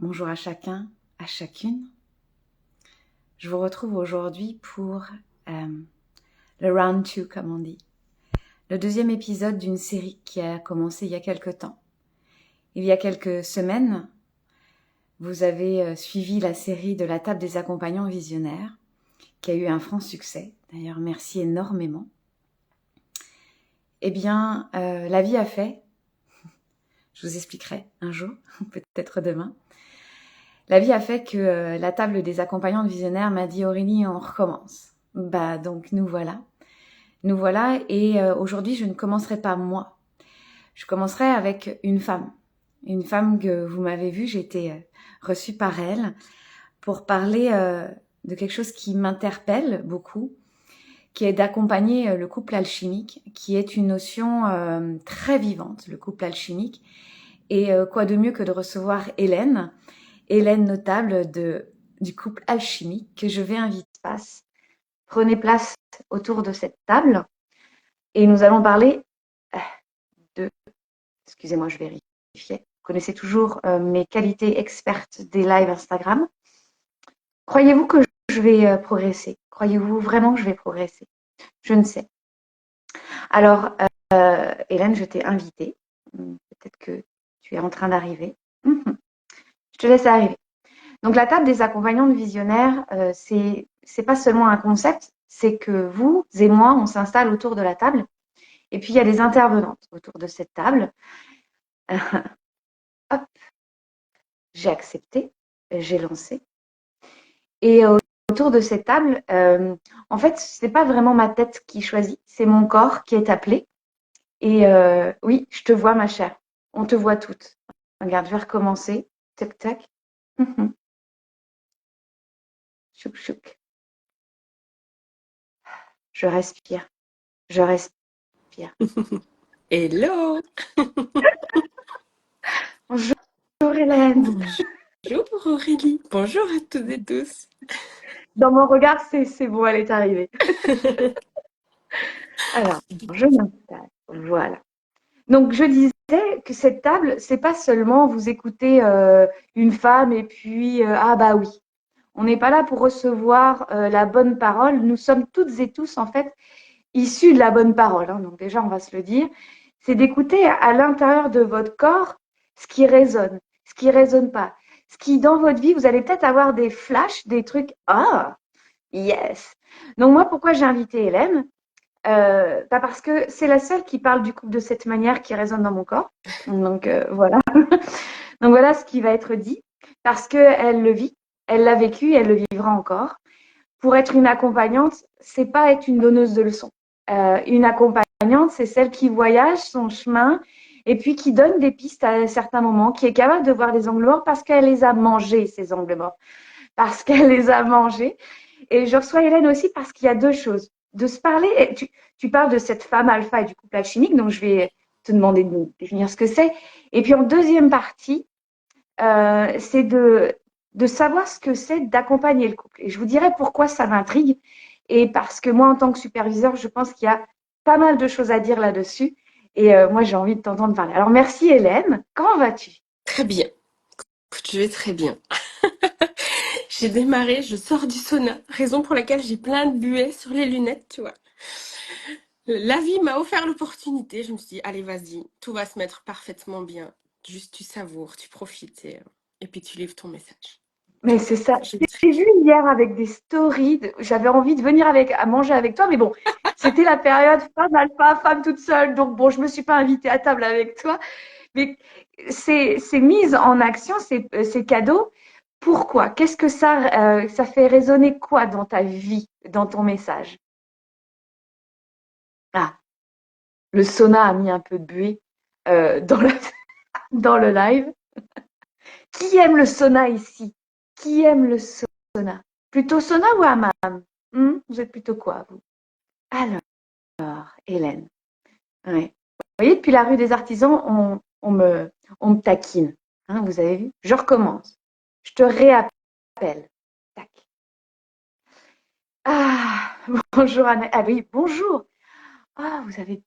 bonjour à chacun, à chacune. Je vous retrouve aujourd'hui pour le round 2, comme on dit. Le deuxième épisode d'une série qui a commencé il y a quelque temps. Il y a quelques semaines, vous avez suivi la série de la table des accompagnants visionnaires, qui a eu un franc succès. D'ailleurs, merci énormément. Eh bien, la vie a fait, je vous expliquerai un jour, peut-être demain, la vie a fait que la table des accompagnants visionnaires m'a dit « Aurélie, on recommence ». Donc nous voilà. Nous voilà et aujourd'hui, je ne commencerai pas moi. Je commencerai avec une femme que vous m'avez vue, j'ai été reçue par elle pour parler de quelque chose qui m'interpelle beaucoup, qui est d'accompagner le couple alchimique, qui est une notion très vivante, le couple alchimique. Et quoi de mieux que de recevoir Hélène notable du couple alchimique que je vais inviter. Prenez place autour de cette table et nous allons parler de... Excusez-moi, je vérifie. Vous connaissez toujours mes qualités expertes des lives Instagram. Croyez-vous que je vais progresser? Croyez-vous vraiment que je vais progresser? Je ne sais. Alors, Hélène, je t'ai invitée. Peut-être que tu es en train d'arriver. Je te laisse arriver. Donc, la table des accompagnants de visionnaires, c'est pas seulement un concept, c'est que vous et moi, on s'installe autour de la table. Et puis, il y a des intervenantes autour de cette table. Hop, j'ai accepté, j'ai lancé. Et autour de cette table, en fait, ce n'est pas vraiment ma tête qui choisit, c'est mon corps qui est appelé. Et oui, je te vois, ma chère. On te voit toutes. Regarde, je vais recommencer. Tac, tac. Chouk, chouk. Je respire. Je respire. Hello. Bonjour Hélène. Bonjour Aurélie. Bonjour à toutes et tous. Dans mon regard, c'est bon, elle est arrivée. Alors, je m'installe. Voilà. Donc, je disais que cette table, c'est pas seulement vous écoutez une femme et puis ah bah oui. On n'est pas là pour recevoir la bonne parole. Nous sommes toutes et tous en fait issus de la bonne parole. Donc déjà, on va se le dire. C'est d'écouter à l'intérieur de votre corps ce qui résonne, ce qui résonne pas, ce qui dans votre vie, vous allez peut-être avoir des flashs, des trucs. Ah, yes. Donc moi, pourquoi j'ai invité Hélène? Parce que c'est la seule qui parle du couple de cette manière qui résonne dans mon corps. Donc voilà. Donc voilà ce qui va être dit. Parce qu'elle le vit, elle l'a vécu, elle le vivra encore. Pour être une accompagnante, c'est pas être une donneuse de leçons. Une accompagnante, c'est celle qui voyage son chemin et puis qui donne des pistes à certains moments, qui est capable de voir des angles morts parce qu'elle les a mangés, ces angles morts. Parce qu'elle les a mangés. Et je reçois Hélène aussi parce qu'il y a deux choses. De se parler, tu parles de cette femme alpha et du couple alchimique, donc je vais te demander de définir ce que c'est. Et puis en deuxième partie, c'est de savoir ce que c'est d'accompagner le couple. Et je vous dirai pourquoi ça m'intrigue. Et parce que moi, en tant que superviseur, je pense qu'il y a pas mal de choses à dire là-dessus. Et moi, j'ai envie de t'entendre parler. Alors, merci Hélène. Comment vas-tu? Très bien. Écoute, je vais très bien. J'ai démarré, je sors du sauna, raison pour laquelle j'ai plein de buées sur les lunettes, tu vois. La vie m'a offert l'opportunité, je me suis dit, allez, vas-y, tout va se mettre parfaitement bien. Juste, tu savoures, tu profites et puis tu livres ton message. Mais c'est ça. J'ai Je dit, t'ai vu hier avec des stories. J'avais envie de venir à manger avec toi, mais bon, c'était la période femme alpha, femme toute seule. Donc bon, je me suis pas invitée à table avec toi. Mais ces mises en action, ces cadeaux, pourquoi? Qu'est-ce que ça fait résonner quoi dans ta vie, dans ton message? Ah, le sauna a mis un peu de buée dans dans le live. Qui aime le sauna ici? Qui aime le sauna? Plutôt sauna ou hammam? Vous êtes plutôt quoi, vous? Alors, Hélène. Ouais. Vous voyez, depuis la rue des Artisans, on me taquine. Vous avez vu? Je recommence. Je te réappelle. Tac. Ah, bonjour Anna. Ah oui, bonjour. Ah, vous avez.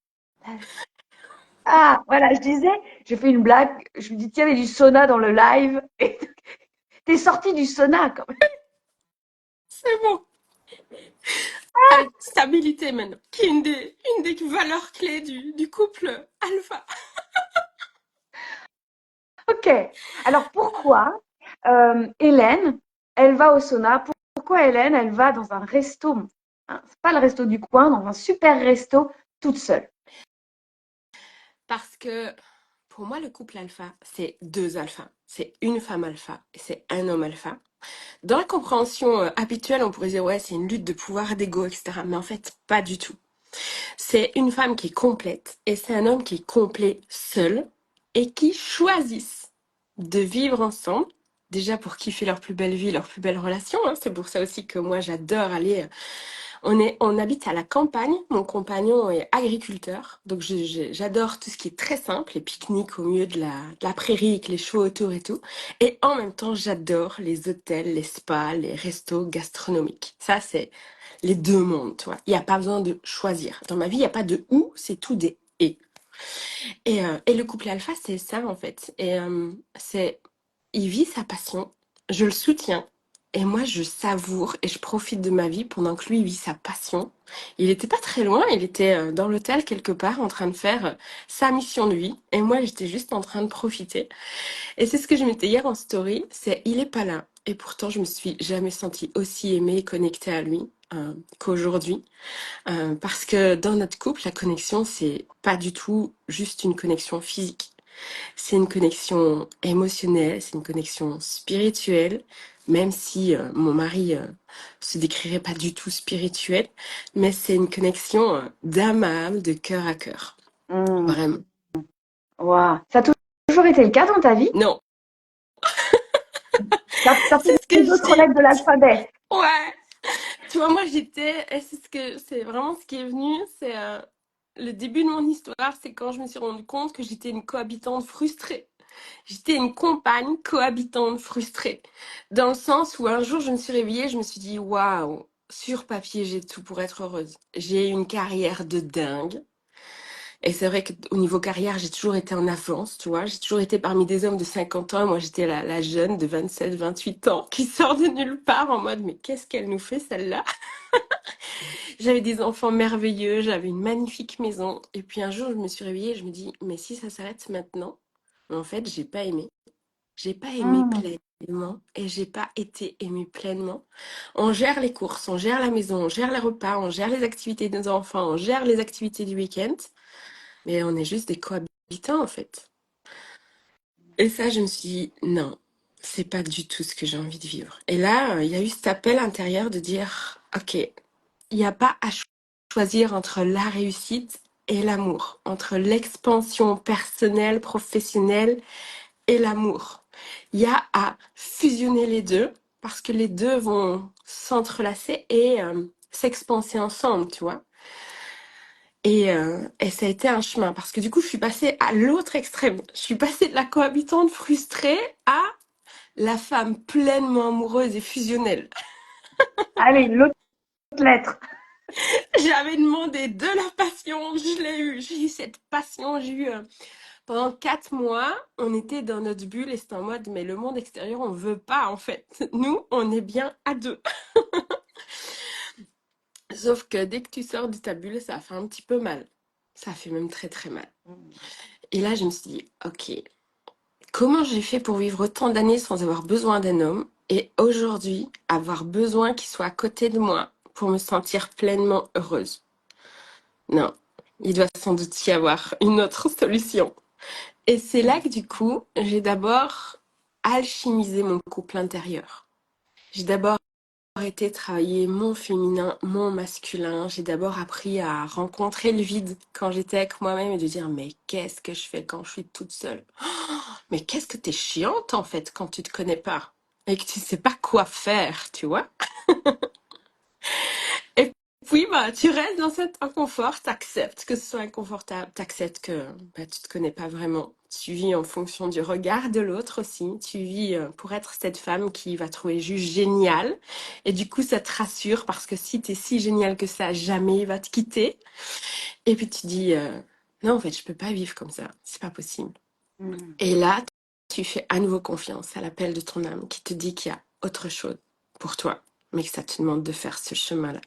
Ah, voilà, je disais, j'ai fait une blague. Je me dis, tiens, il y a du sauna dans le live. T'es sortie du sauna quand même. C'est bon. Avec stabilité maintenant, qui est une des valeurs clés du couple alpha. Ok. Alors pourquoi Hélène, elle va au sauna? Pourquoi Hélène, elle va dans un resto, hein, c'est pas le resto du coin, dans un super resto toute seule? Parce que pour moi, le couple alpha, c'est deux alphas. C'est une femme alpha et c'est un homme alpha. Dans la compréhension habituelle, on pourrait dire, ouais, c'est une lutte de pouvoir, d'ego, etc. Mais en fait, pas du tout. C'est une femme qui est complète et c'est un homme qui est complet seul et qui choisissent de vivre ensemble. Déjà pour kiffer leur plus belle vie, leur plus belle relation, hein. C'est pour ça aussi que moi j'adore aller. On habite à la campagne. Mon compagnon est agriculteur, donc j'adore tout ce qui est très simple, les pique-niques au milieu de la prairie avec les chevaux autour et tout. Et en même temps, j'adore les hôtels, les spas, les restos gastronomiques. Ça, c'est les deux mondes, tu vois. Il n'y a pas besoin de choisir. Dans ma vie, il n'y a pas de ou, c'est tout des et. Et le couple alpha, c'est ça en fait. Il vit sa passion, je le soutiens. Et moi, je savoure et je profite de ma vie pendant que lui vit sa passion. Il était pas très loin, il était dans l'hôtel quelque part en train de faire sa mission de vie. Et moi, j'étais juste en train de profiter. Et c'est ce que je mettais hier en story, c'est il est pas là. Et pourtant, je me suis jamais sentie aussi aimée et connectée à lui qu'aujourd'hui. Parce que dans notre couple, la connexion, c'est pas du tout juste une connexion physique. C'est une connexion émotionnelle, c'est une connexion spirituelle, même si mon mari se décrirait pas du tout spirituel, mais c'est une connexion d'âme à âme, de cœur à cœur. Mmh. Vraiment. Waouh. Ça a toujours été le cas dans ta vie? Non, T'as fait c'est ce que je d'autres dis. lettres de l'alphabet. Ouais. Tu vois, moi j'étais, et c'est vraiment ce qui est venu, c'est le début de mon histoire, c'est quand je me suis rendu compte que j'étais une cohabitante frustrée. J'étais une compagne cohabitante frustrée. Dans le sens où un jour je me suis réveillée, je me suis dit, waouh, sur papier j'ai tout pour être heureuse. J'ai une carrière de dingue. Et c'est vrai qu'au niveau carrière, j'ai toujours été en avance, tu vois. J'ai toujours été parmi des hommes de 50 ans. Moi, j'étais la jeune de 27, 28 ans qui sort de nulle part en mode, mais qu'est-ce qu'elle nous fait celle-là? J'avais des enfants merveilleux, j'avais une magnifique maison. Et puis un jour, je me suis réveillée et je me dis, mais si ça s'arrête maintenant? Mais en fait, j'ai pas aimé. J'ai pas aimé Mmh. pleinement et j'ai pas été aimée pleinement. On gère les courses, on gère la maison, on gère les repas, on gère les activités des enfants, on gère les activités du week-end, mais on est juste des cohabitants en fait. Et ça, je me suis dit, non, c'est pas du tout ce que j'ai envie de vivre. Et là, il y a eu cet appel intérieur de dire, ok, il n'y a pas à choisir entre la réussite et l'amour, entre l'expansion personnelle, professionnelle et l'amour. Il y a à fusionner les deux parce que les deux vont s'entrelacer et s'expanser ensemble, tu vois. Et ça a été un chemin parce que du coup, je suis passée à l'autre extrême. Je suis passée de la cohabitante frustrée à la femme pleinement amoureuse et fusionnelle. Allez, l'autre lettre. J'avais demandé de la passion, je l'ai eu. J'ai eu cette passion, j'ai eu pendant 4 mois, on était dans notre bulle et c'était en mode, mais le monde extérieur, on veut pas en fait. Nous, on est bien à deux. Sauf que dès que tu sors de ta bulle, ça fait un petit peu mal. Ça fait même très très mal. Et là, je me suis dit, ok, comment j'ai fait pour vivre autant d'années sans avoir besoin d'un homme et aujourd'hui avoir besoin qu'il soit à côté de moi pour me sentir pleinement heureuse? Non, il doit sans doute y avoir une autre solution. Et c'est là que du coup, j'ai d'abord alchimisé mon couple intérieur. J'ai d'abord été travailler mon féminin, mon masculin. J'ai d'abord appris à rencontrer le vide quand j'étais avec moi-même et de dire mais qu'est-ce que je fais quand je suis toute seule? Mais qu'est-ce que t'es chiante en fait quand tu te connais pas et que tu sais pas quoi faire, tu vois? Et puis bah tu restes dans cet inconfort, t'acceptes que ce soit inconfortable, t'acceptes que bah, tu te connais pas vraiment. Tu vis en fonction du regard de l'autre aussi. Tu vis pour être cette femme qui va trouver juste géniale. Et du coup, ça te rassure parce que si t'es si géniale que ça, jamais il va te quitter. Et puis tu dis, non, en fait, je peux pas vivre comme ça. C'est pas possible. Mmh. Et là, tu fais à nouveau confiance à l'appel de ton âme qui te dit qu'il y a autre chose pour toi, mais que ça te demande de faire ce chemin-là.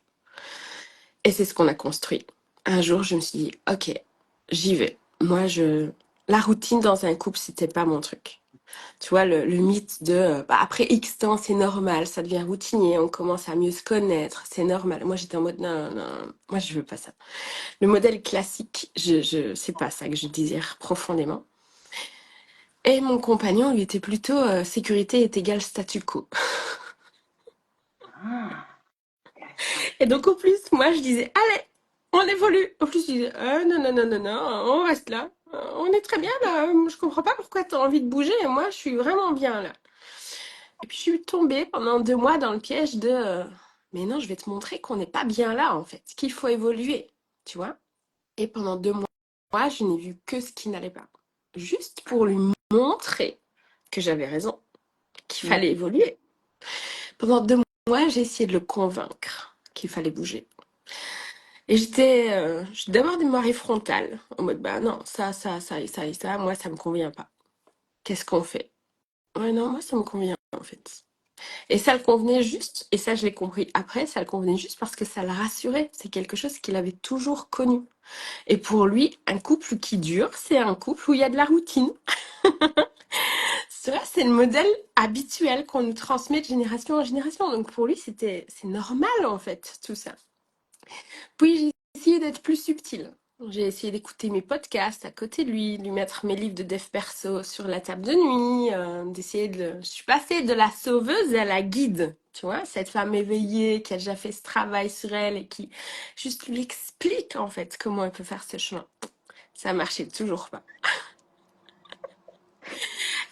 Et c'est ce qu'on a construit. Un jour, je me suis dit, ok, j'y vais. Moi, la routine dans un couple, c'était pas mon truc. Tu vois, le mythe de après X temps, c'est normal, ça devient routinier, on commence à mieux se connaître, c'est normal. Moi, j'étais en mode non, non, moi, je veux pas ça. Le modèle classique, c'est pas ça que je désire profondément. Et mon compagnon, lui, était plutôt sécurité est égal statu quo. Ah, intéressant. Et donc, au plus, moi, je disais, allez, on évolue. Au plus, je disais, non, non, non, non, non, on reste là. On est très bien là. Je comprends pas pourquoi tu as envie de bouger. Moi, je suis vraiment bien là. Et puis, je suis tombée pendant 2 mois dans le piège de, mais non, je vais te montrer qu'on n'est pas bien là, en fait, qu'il faut évoluer. Tu vois? Et pendant 2 mois, je n'ai vu que ce qui n'allait pas. Juste pour lui montrer que j'avais raison, qu'il Mm. fallait évoluer. Pendant 2 mois, j'ai essayé de le convaincre qu'il fallait bouger. Et j'ai d'abord des marées frontales, en mode, bah non, ça et ça et ça, moi, ça me convient pas. Qu'est-ce qu'on fait? Ouais, non, moi, ça me convient, en fait. Et ça le convenait juste, et ça, je l'ai compris après, ça le convenait juste parce que ça le rassurait. C'est quelque chose qu'il avait toujours connu. Et pour lui, un couple qui dure, c'est un couple où il y a de la routine. Ça, c'est le modèle habituel qu'on nous transmet de génération en génération. Donc pour lui, c'est normal, en fait, tout ça. Puis j'ai essayé d'être plus subtile. J'ai essayé d'écouter mes podcasts à côté de lui, de lui mettre mes livres de dev perso sur la table de nuit, Je suis passée de la sauveuse à la guide, tu vois, cette femme éveillée qui a déjà fait ce travail sur elle et qui juste lui explique en fait comment elle peut faire ce chemin. Ça marchait toujours pas.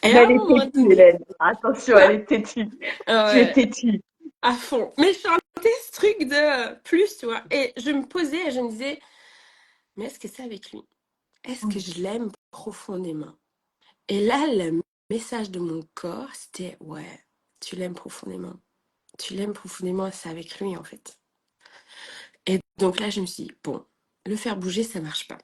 Et Mais à un elle est moment têtue, donné, Hélène. Attention, elle quoi? est têtue. Tu es Ouais, têtue. à fond. Mais je sentais ce truc de plus, tu vois. Et je me posais et je me disais, mais est-ce que c'est avec lui? Est-ce que Mm. je l'aime profondément? Et là, le message de mon corps, c'était, ouais, tu l'aimes profondément. Tu l'aimes profondément, et c'est avec lui, en fait. Et donc là, je me suis dit, bon, le faire bouger, ça marche pas.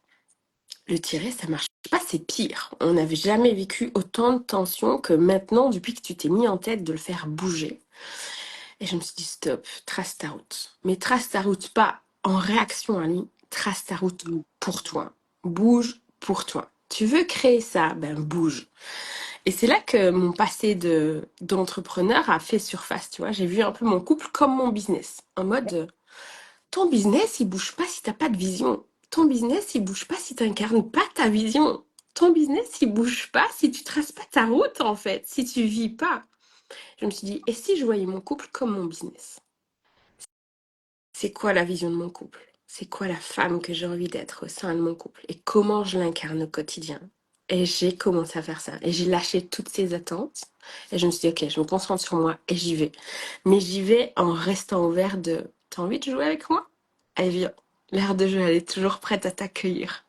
Le tirer, ça marche pas, c'est pire. On n'avait jamais vécu autant de tension que maintenant, depuis que tu t'es mis en tête de le faire bouger. Et je me suis dit, stop, trace ta route. Mais trace ta route pas en réaction à lui, trace ta route pour toi. Bouge pour toi. Tu veux créer ça, ben bouge. Et c'est là que mon passé d'entrepreneur a fait surface, tu vois. J'ai vu un peu mon couple comme mon business. En mode, ton business, il bouge pas si t'as pas de vision. Ton business, il bouge pas si t'incarnes pas ta vision. Ton business, il bouge pas si tu traces pas ta route, en fait, si tu vis pas. Je me suis dit, et si je voyais mon couple comme mon business? C'est quoi la vision de mon couple? C'est quoi la femme que j'ai envie d'être au sein de mon couple? Et comment je l'incarne au quotidien? Et j'ai commencé à faire ça. Et j'ai lâché toutes ces attentes. Et je me suis dit, ok, je me concentre sur moi et j'y vais. Mais j'y vais en restant ouvert de, t'as envie de jouer avec moi? Allez, viens. L'air de jeu, elle est toujours prête à t'accueillir.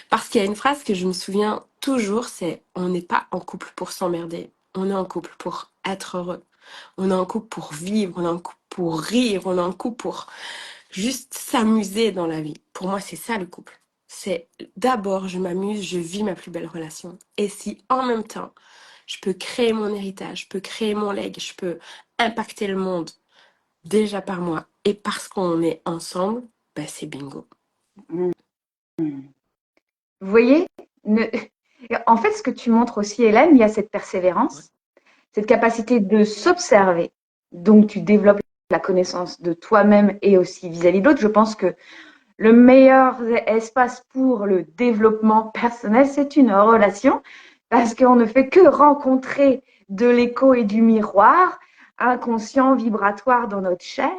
Parce qu'il y a une phrase que je me souviens toujours, c'est, on n'est pas en couple pour s'emmerder. On est en couple pour être heureux. On est en couple pour vivre. On est en couple pour rire. On est en couple pour juste s'amuser dans la vie. Pour moi, c'est ça le couple. C'est d'abord, je m'amuse, je vis ma plus belle relation. Et si en même temps, je peux créer mon héritage, je peux créer mon legs, je peux impacter le monde déjà par moi et parce qu'on est ensemble, ben c'est bingo. Mm. Vous voyez, ne- en fait, ce que tu montres aussi, Hélène, il y a cette Ouais. persévérance, cette capacité de s'observer. Donc, tu développes la connaissance de toi-même et aussi vis-à-vis de l'autre. Je pense que le meilleur espace pour le développement personnel, c'est une relation, parce qu'on ne fait que rencontrer de l'écho et du miroir inconscient, vibratoire dans notre chair.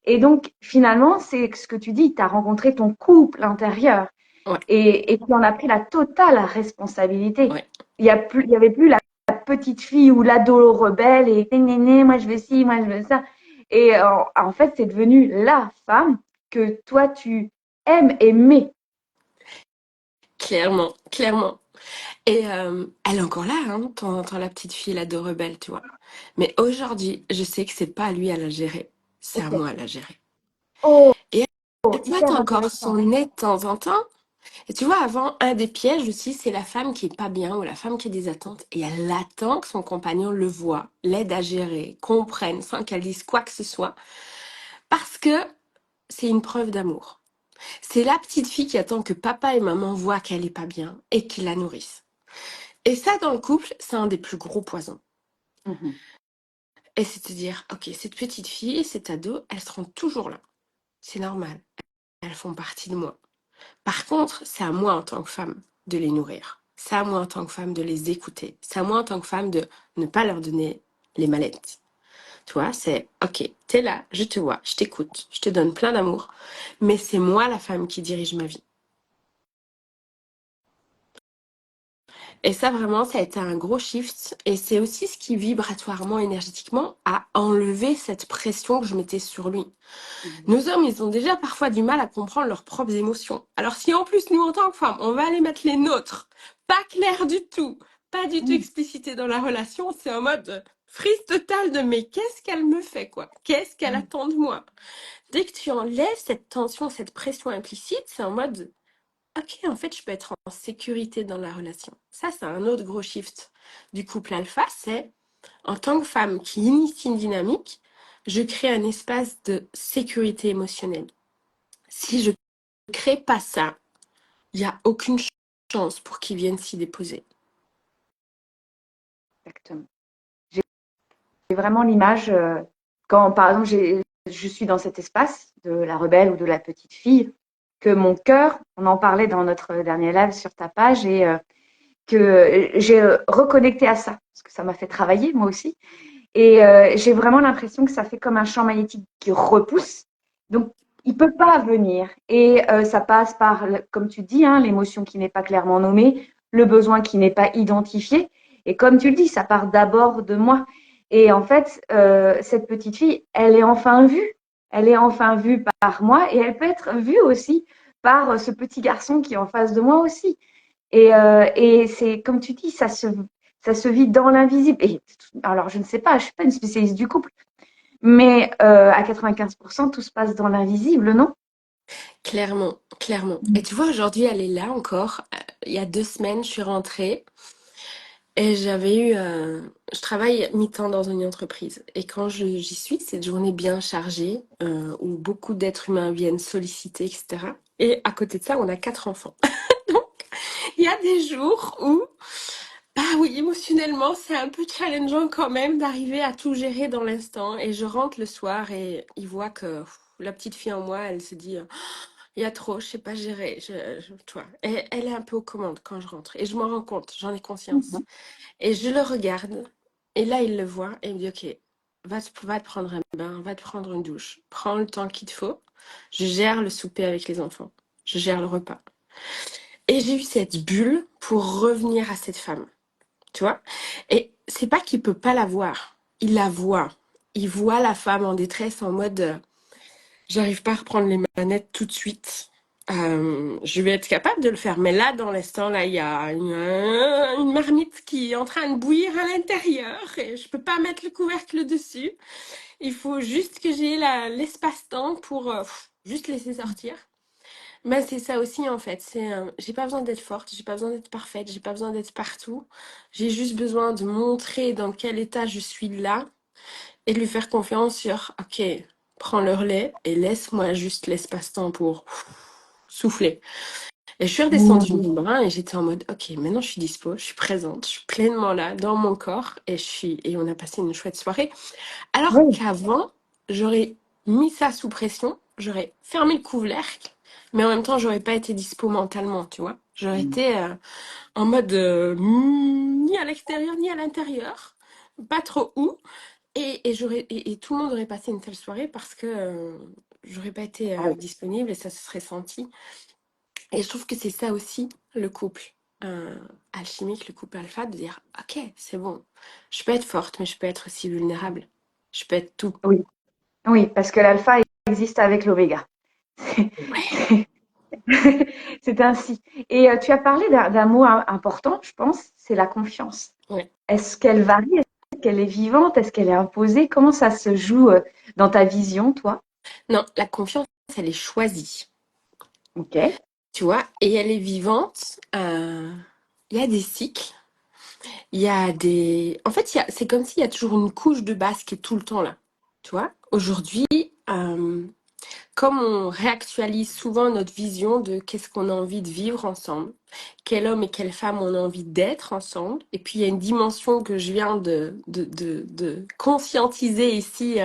Et donc, finalement, c'est ce que tu dis, tu as rencontré ton couple intérieur Ouais, et tu en as pris la totale responsabilité. ouais. Il y avait plus la petite fille ou l'ado rebelle et néné, moi je veux ci, moi je veux ça. Et en fait, c'est devenu la femme que toi tu aimes aimer. Clairement, clairement. Et elle est encore là, hein, de temps en temps, la petite fille, la de rebelle, tu vois. Mais aujourd'hui, je sais que c'est pas à lui à la gérer, c'est à Ok. moi à la gérer. Oh, Et elle peut être hyper encore intéressant. son nez de temps en temps, Et tu vois, avant, un des pièges aussi, c'est la femme qui est pas bien ou la femme qui a des attentes et elle attend que son compagnon le voie, l'aide à gérer, comprenne sans qu'elle dise quoi que ce soit, parce que c'est une preuve d'amour. C'est la petite fille qui attend que papa et maman voient qu'elle est pas bien et qu'ils la nourrissent. Et ça, dans le couple, c'est un des plus gros poisons. Mhm. Et c'est de dire, ok, cette petite fille, cet ado, elles seront toujours là. C'est normal. Elles font partie de moi. Par contre, c'est à moi en tant que femme de les nourrir. C'est à moi en tant que femme de les écouter. C'est à moi en tant que femme de ne pas leur donner les mallettes. Tu vois, c'est ok, t'es là, je te vois, je t'écoute, je te donne plein d'amour, mais c'est moi la femme qui dirige ma vie. Et ça, vraiment, ça a été un gros shift. Et c'est aussi ce qui, vibratoirement, énergétiquement, a enlevé cette pression que je mettais sur lui. Mhm. Nos hommes, ils ont déjà parfois du mal à comprendre leurs propres émotions. Alors si en plus, nous, en tant que femmes, on va aller mettre les nôtres, pas clair du tout, pas du tout Mhm. explicité dans la relation, c'est en mode frise totale de mais qu'est-ce qu'elle me fait, quoi? Qu'est-ce qu'elle attend de moi? Dès que tu enlèves cette tension, cette pression implicite, c'est en mode ok, en fait, je peux être en sécurité dans la relation. Ça, c'est un autre gros shift du couple alpha, c'est en tant que femme qui initie une dynamique, je crée un espace de sécurité émotionnelle. Si je ne crée pas ça, il n'y a aucune chance pour qu'ils viennent s'y déposer. Exactement. J'ai vraiment l'image quand, par exemple, je suis dans cet espace de la rebelle ou de la petite fille, que mon cœur, on en parlait dans notre dernier live sur ta page, et que j'ai reconnecté à ça, parce que ça m'a fait travailler moi aussi. Et j'ai vraiment l'impression que ça fait comme un champ magnétique qui repousse. Donc, il peut pas venir. Et ça passe par, comme tu dis, hein, l'émotion qui n'est pas clairement nommée, le besoin qui n'est pas identifié. Et comme tu le dis, ça part d'abord de moi. Et en fait, cette petite fille, elle est enfin vue. Elle est enfin vue par moi et elle peut être vue aussi par ce petit garçon qui est en face de moi aussi. Et c'est comme tu dis, ça se vit dans l'invisible. Et alors, je ne sais pas, je ne suis pas une spécialiste du couple, mais à 95%, tout se passe dans l'invisible, non? Clairement, clairement. Et tu vois, aujourd'hui, elle est là encore. Il y a 2 semaines, je suis rentrée et j'avais eu... je travaille mi-temps dans une entreprise. Et quand j'y suis, c'est une journée bien chargée où beaucoup d'êtres humains viennent solliciter, etc. Et à côté de ça, on a 4 enfants. Donc, il y a des jours où ah oui, émotionnellement, c'est un peu challengeant quand même d'arriver à tout gérer dans l'instant. Et je rentre le soir et il voit que la petite fille en moi, elle se dit, il y a trop, je sais pas gérer. Tu vois. Et elle est un peu aux commandes quand je rentre. Et je m'en rends compte, j'en ai conscience. Mhm. Et je le regarde. Et là, il le voit et il me dit, ok, va te prendre un bain, va te prendre une douche. Prends le temps qu'il te faut. Je gère le souper avec les enfants. Je gère le repas. Et j'ai eu cette bulle pour revenir à cette femme. Tu vois? Et c'est pas qu'il peut pas la voir. Il la voit. Il voit la femme en détresse en mode j'arrive pas à reprendre les manettes tout de suite. Je vais être capable de le faire. Mais là, dans l'instant, là, il y a une marmite qui est en train de bouillir à l'intérieur et je peux pas mettre le couvercle dessus. Il faut juste que j'ai l'espace-temps pour juste laisser sortir. Mais c'est ça aussi en fait. J'ai pas besoin d'être forte, j'ai pas besoin d'être parfaite, j'ai pas besoin d'être partout. J'ai juste besoin de montrer dans quel état je suis là et de lui faire confiance sur OK, prends le relais et laisse-moi juste l'espace-temps pour souffler. Et je suis redescendue Mhm. du brin et j'étais en mode OK, maintenant je suis dispo, je suis présente, je suis pleinement là dans mon corps et on a passé une chouette soirée. Alors Oui. qu'avant, j'aurais mis ça sous pression, j'aurais fermé le couvercle, mais en même temps, j'aurais pas été dispo mentalement, tu vois. J'aurais été en mode ni à l'extérieur ni à l'intérieur, pas trop où, et tout le monde aurait passé une telle soirée parce que j'aurais pas été Ah oui. disponible et ça se serait senti. Et je trouve que c'est ça aussi le couple alchimique, le couple alpha, de dire ok, c'est bon, je peux être forte, mais je peux être aussi vulnérable. Je peux être tout. Oui. Oui, parce que l'alpha existe avec l'oméga. Ouais, C'est ainsi. Et tu as parlé d'un mot important, je pense, c'est la confiance. ouais. Est-ce qu'elle varie? Est-ce qu'elle est vivante? Est-ce qu'elle est imposée? Comment ça se joue dans ta vision, toi? Non, la confiance, elle est choisie. Ok. Tu tu vois, et elle est vivante. Il y a des cycles, il y a des... En fait, c'est comme s'il y a toujours une couche de base qui est tout le temps là, tu vois. Aujourd'hui, euh, comme on réactualise souvent notre vision de qu'est-ce qu'on a envie de vivre ensemble, quel homme et quelle femme on a envie d'être ensemble, et puis il y a une dimension que je viens de conscientiser ici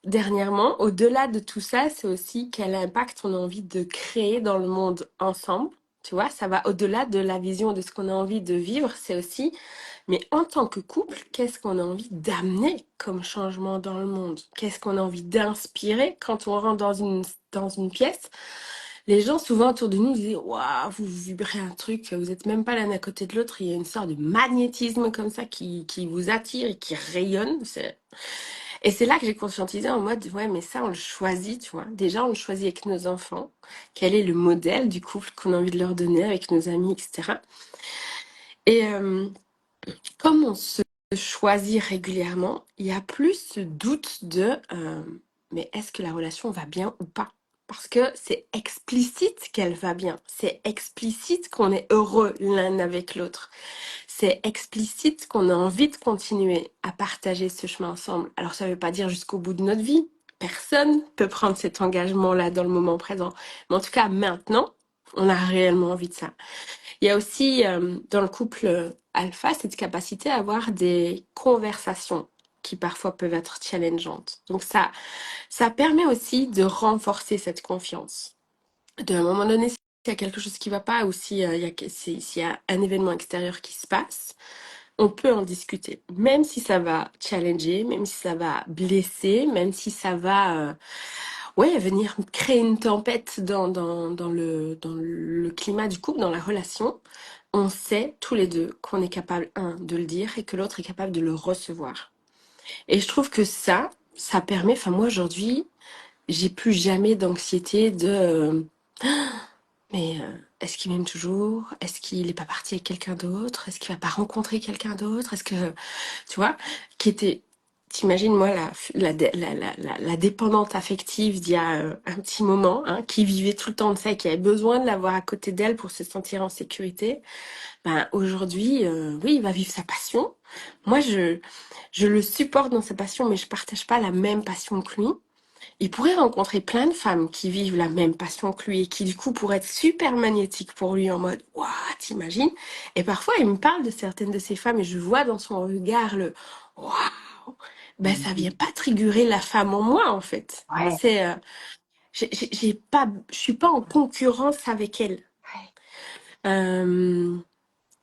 dernièrement, au-delà de tout ça, c'est aussi quel impact on a envie de créer dans le monde ensemble. Tu vois, ça va au-delà de la vision de ce qu'on a envie de vivre, c'est aussi, mais en tant que couple, qu'est-ce qu'on a envie d'amener comme changement dans le monde? Qu'est-ce qu'on a envie d'inspirer quand on rentre dans une pièce? Les gens, souvent autour de nous, disent waouh, vous vibrez un truc, vous êtes même pas l'un à côté de l'autre, il y a une sorte de magnétisme comme ça qui vous attire et qui rayonne. Et c'est là que j'ai conscientisé en mode, ouais, mais ça, on le choisit, tu vois. Déjà, on le choisit avec nos enfants. Quel est le modèle du couple qu'on a envie de leur donner avec nos amis, etc. Et comme on se choisit régulièrement, il y a plus ce doute de, mais est-ce que la relation va bien ou pas? Parce que c'est explicite qu'elle va bien. C'est explicite qu'on est heureux l'un avec l'autre. C'est explicite qu'on a envie de continuer à partager ce chemin ensemble. Alors ça ne veut pas dire jusqu'au bout de notre vie. Personne peut prendre cet engagement-là dans le moment présent. Mais en tout cas, maintenant, on a réellement envie de ça. Il y a aussi dans le couple alpha cette capacité à avoir des conversations qui parfois peuvent être challengeantes. Donc ça permet aussi de renforcer cette confiance. De un moment donné, s'il y a quelque chose qui ne va pas ou s'il y a un événement extérieur qui se passe, on peut en discuter. Même si ça va challenger, même si ça va blesser, même si ça va ouais, venir créer une tempête dans le climat du couple, dans la relation, on sait tous les deux qu'on est capable, un, de le dire et que l'autre est capable de le recevoir. Et je trouve que ça permet, enfin moi aujourd'hui, j'ai plus jamais d'anxiété de mais est-ce qu'il m'aime toujours? Est-ce qu'il n'est pas parti avec quelqu'un d'autre? Est-ce qu'il va pas rencontrer quelqu'un d'autre? Est-ce que, tu vois, qui était, t'imagines, moi, la dépendante affective d'il y a un petit moment, hein, qui vivait tout le temps de ça et qui avait besoin de l'avoir à côté d'elle pour se sentir en sécurité, ben aujourd'hui, oui, il va vivre sa passion. Moi, je le supporte dans sa passion, mais je partage pas la même passion que lui. Il pourrait rencontrer plein de femmes qui vivent la même passion que lui et qui du coup pourraient être super magnétiques pour lui en mode waouh, t'imagines? Et parfois il me parle de certaines de ces femmes et je vois dans son regard le waouh, ben ça vient pas trigurer la femme en moi en fait. Ouais, C'est j'ai pas, je suis pas en concurrence avec elle. ouais. Euh,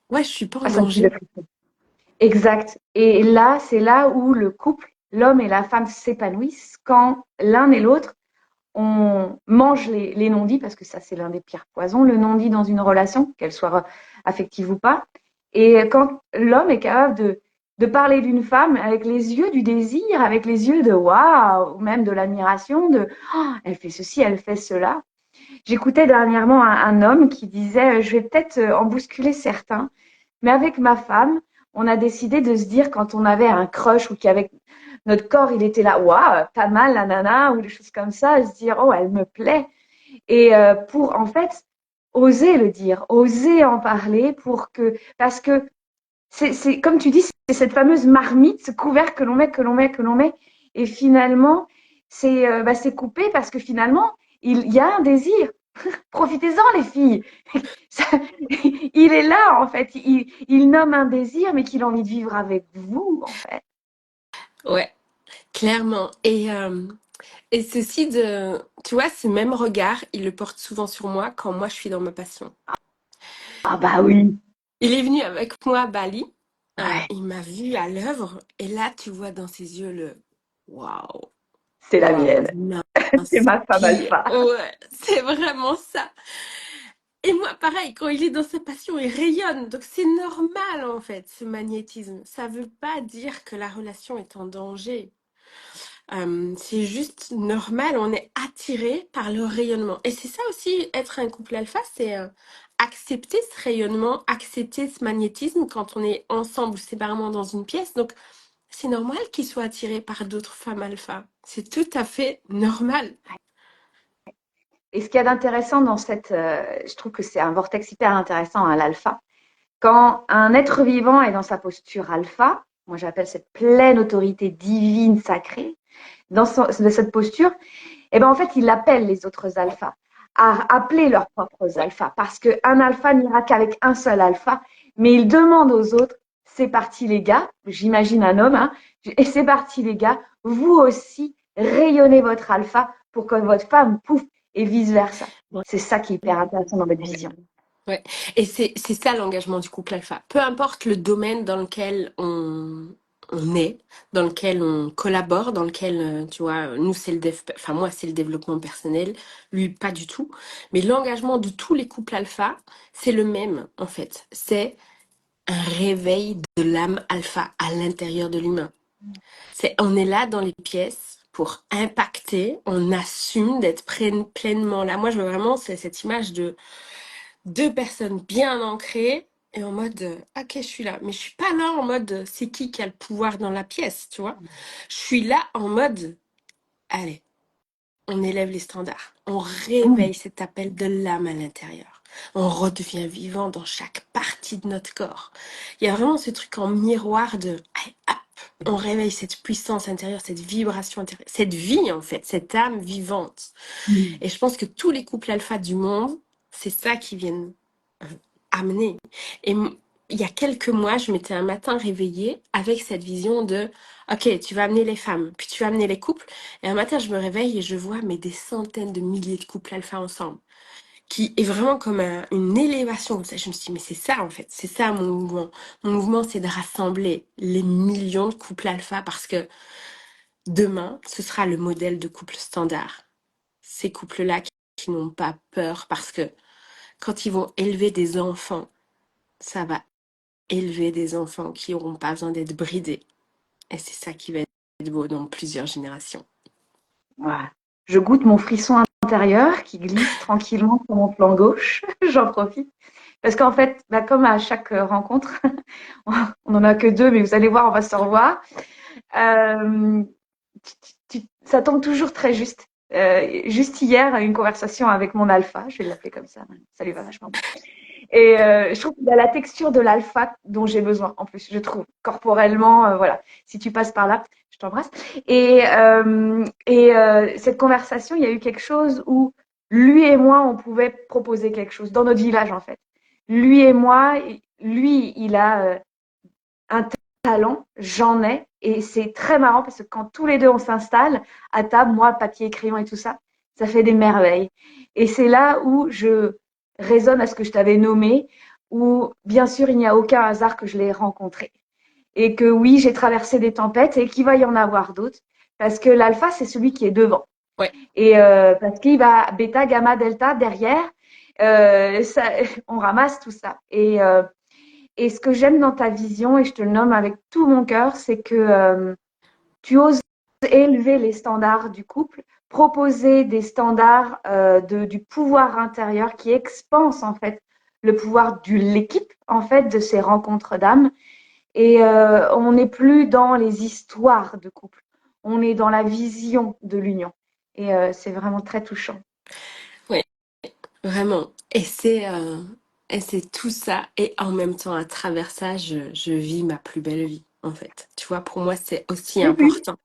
ouais, je suis pas en Ah, ça me fait le danger. frisson. Exact. Et là, c'est là où le couple, l'homme et la femme s'épanouissent quand l'un et l'autre on mange les non-dits, parce que ça, c'est l'un des pires poisons, le non-dit dans une relation, qu'elle soit affective ou pas. Et quand l'homme est capable de parler d'une femme avec les yeux du désir, avec les yeux de waouh, ou même de l'admiration, de oh, elle fait ceci, elle fait cela. J'écoutais dernièrement un homme qui disait je vais peut-être en bousculer certains, mais avec ma femme, on a décidé de se dire quand on avait un crush ou qu'avec notre corps il était là, waouh, pas mal la nana, ou des choses comme ça, se dire oh, elle me plaît. Et pour en fait oser le dire, oser en parler pour que, parce que c'est comme tu dis, c'est cette fameuse marmite, ce couvercle que l'on met, que l'on met, que l'on met, et finalement c'est coupé parce que finalement il y a un désir. Profitez-en les filles. Ça, il est là en fait. Il nomme un désir, mais qu'il a envie de vivre avec vous en fait. Ouais, clairement. Et ceci de, tu vois, ce même regard, il le porte souvent sur moi quand moi je suis dans ma passion. Ah bah oui. Il est venu avec moi à Bali. Ouais, Il m'a vu à l'œuvre. Et là, tu vois dans ses yeux le waouh, c'est la waouh, mienne. C'est ma femme m'inspire. alpha. Ouais, c'est vraiment ça. Et moi, pareil, quand il est dans sa passion, il rayonne. Donc c'est normal en fait, ce magnétisme. Ça veut pas dire que la relation est en danger. C'est juste normal, on est attiré par le rayonnement. Et c'est ça aussi, être un couple alpha, c'est accepter ce rayonnement, accepter ce magnétisme quand on est ensemble ou séparément dans une pièce. Donc, c'est normal qu'ils soient attirés par d'autres femmes alpha. C'est tout à fait normal. Et ce qu'il y a d'intéressant dans je trouve que c'est un vortex hyper intéressant à l'alpha. Quand un être vivant est dans sa posture alpha, moi j'appelle cette pleine autorité divine sacrée, de cette posture, et ben en fait il appelle les autres alphas à appeler leurs propres alphas, parce qu'un alpha n'ira qu'avec un seul alpha, mais il demande aux autres, c'est parti les gars, j'imagine un homme, hein, et c'est parti les gars, vous aussi rayonnez votre alpha pour que votre femme pouffe et vice versa. Ouais. C'est ça qui est hyper intéressant dans votre vision. Ouais. Et c'est ça l'engagement du couple alpha. Peu importe le domaine dans lequel on est, dans lequel on collabore, dans lequel, tu vois, nous, enfin, moi, c'est le développement personnel, lui, pas du tout. Mais l'engagement de tous les couples alpha, c'est le même, en fait. C'est un réveil de l'âme alpha à l'intérieur de l'humain. On est là dans les pièces pour impacter, on assume d'être pleinement là. Moi, je veux vraiment cette image de deux personnes bien ancrées et en mode ok, je suis là, mais je suis pas là en mode c'est qui a le pouvoir dans la pièce, tu vois. Je suis là en mode allez, on élève les standards, on réveille cet appel de l'âme à l'intérieur, on redevient vivant dans chaque partie de notre corps. Il y a vraiment ce truc en miroir de allez, hop, on réveille cette puissance intérieure, cette vibration intérieure, cette vie en fait, cette âme vivante. Et je pense que tous les couples alpha du monde, c'est ça qui viennent amener. Et il y a quelques mois, je m'étais un matin réveillée avec cette vision de ok, tu vas amener les femmes, puis tu vas amener les couples. Et un matin, je me réveille et je vois mais des centaines de milliers de couples alpha ensemble, qui est vraiment comme une élévation comme ça. Je me suis dit, mais c'est ça en fait, c'est ça mon mouvement. Mon mouvement, c'est de rassembler les millions de couples alpha parce que demain, ce sera le modèle de couple standard. Ces couples-là qui n'ont pas peur parce que quand ils vont élever des enfants, ça va élever des enfants qui n'auront pas besoin d'être bridés. Et c'est ça qui va être beau dans plusieurs générations. Voilà. Je goûte mon frisson intérieur qui glisse tranquillement sur mon flanc gauche. J'en profite. Parce qu'en fait, bah, comme à chaque rencontre, on n'en a que deux, mais vous allez voir, on va se revoir. Euh, Ça tombe toujours très juste. Juste hier, une conversation avec mon alpha, je vais l'appeler comme ça lui va vachement bien. Et je trouve qu'il y a la texture de l'alpha dont j'ai besoin, en plus, je trouve. Corporellement, voilà. Si tu passes par là, je t'embrasse. Cette conversation, il y a eu quelque chose où lui et moi, on pouvait proposer quelque chose dans notre village, en fait. Lui et moi, lui, il a un talent, j'en ai. Et c'est très marrant parce que quand tous les deux on s'installe à table, moi, papier, crayon et tout ça, ça fait des merveilles. Et c'est là où je résonne à ce que je t'avais nommé, où bien sûr il n'y a aucun hasard que je l'ai rencontré. Et que oui, j'ai traversé des tempêtes et qu'il va y en avoir d'autres. Parce que l'alpha, c'est celui qui est devant. Ouais. Et parce qu'il va bêta, gamma, delta derrière, ça, on ramasse tout ça. Et ce que j'aime dans ta vision, et je te le nomme avec tout mon cœur, c'est que tu oses élever les standards du couple, proposer des standards du pouvoir intérieur qui expansent en fait le pouvoir de l'équipe, en fait, de ces rencontres d'âmes. Et on n'est plus dans les histoires de couple, on est dans la vision de l'union. Et c'est vraiment très touchant. Ouais, vraiment. Et c'est tout ça. Et en même temps, à travers ça, je vis ma plus belle vie, en fait. Tu vois, pour moi, c'est aussi Oui, oui. important.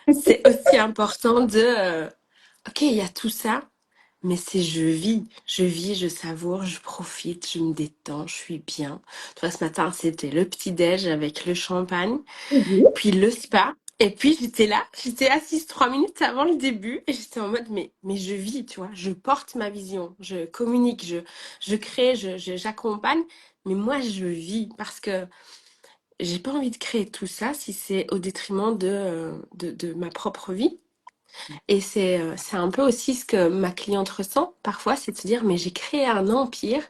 C'est aussi important de ok, il y a tout ça, mais c'est je vis, je savoure, je profite, je me détends, je suis bien. Tu vois, ce matin, c'était le petit-déj avec le champagne, puis le spa. Et puis j'étais là, j'étais assise 3 minutes avant le début et j'étais en mode mais je vis, tu vois, je porte ma vision, je communique, je crée, j'accompagne, mais moi je vis parce que j'ai pas envie de créer tout ça si c'est au détriment de ma propre vie. Et c'est un peu aussi ce que ma cliente ressent parfois, c'est de se dire, mais j'ai créé un empire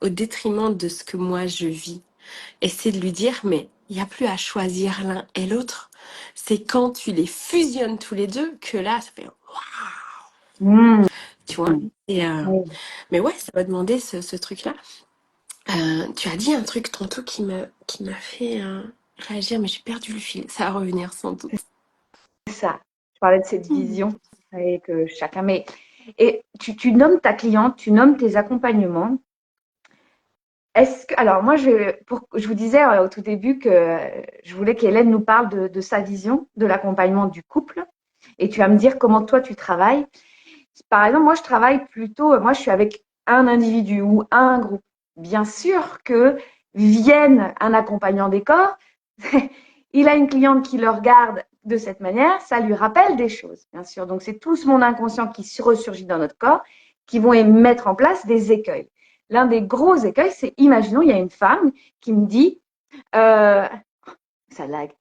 au détriment de ce que moi je vis. Et c'est de lui dire, mais il n'y a plus à choisir l'un et l'autre. C'est quand tu les fusionnes tous les deux que là, ça fait waouh, Mmh. tu vois. Et Oui. mais ouais, ça m'a demandé ce truc-là. Tu as dit un truc tantôt qui m'a fait réagir, mais j'ai perdu le fil. Ça va revenir sans doute. Ça. Je parlais de cette vision et que chacun. Mais Et tu nommes ta cliente, tu nommes tes accompagnements. Alors moi, je vous disais au tout début que je voulais qu'Hélène nous parle de sa vision de l'accompagnement du couple. Et tu vas me dire comment toi tu travailles. Par exemple, moi je travaille plutôt, moi je suis avec un individu ou un groupe. Bien sûr que vienne un accompagnant des corps, il a une cliente qui le regarde de cette manière, ça lui rappelle des choses, bien sûr. Donc c'est tout mon inconscient qui ressurgit dans notre corps, qui vont mettre en place des écueils. L'un des gros écueils, c'est, imaginons, il y a une femme qui me dit, euh, ça lag.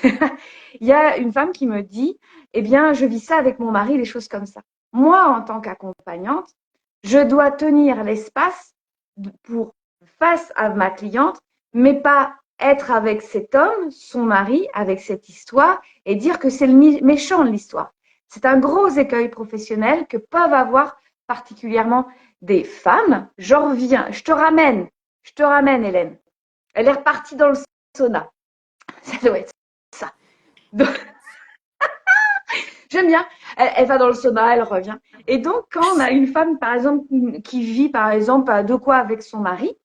Il y a une femme qui me dit, eh bien, je vis ça avec mon mari, des choses comme ça. Moi, en tant qu'accompagnante, je dois tenir l'espace pour face à ma cliente, mais pas être avec cet homme, son mari, avec cette histoire et dire que c'est le méchant de l'histoire. C'est un gros écueil professionnel que peuvent avoir particulièrement des femmes. J'en reviens, je te ramène, Hélène. Elle est repartie dans le sauna. Ça doit être ça. Donc, j'aime bien. Elle va dans le sauna, elle revient. Et donc, quand on a une femme, par exemple, qui vit, par exemple, de quoi avec son mari,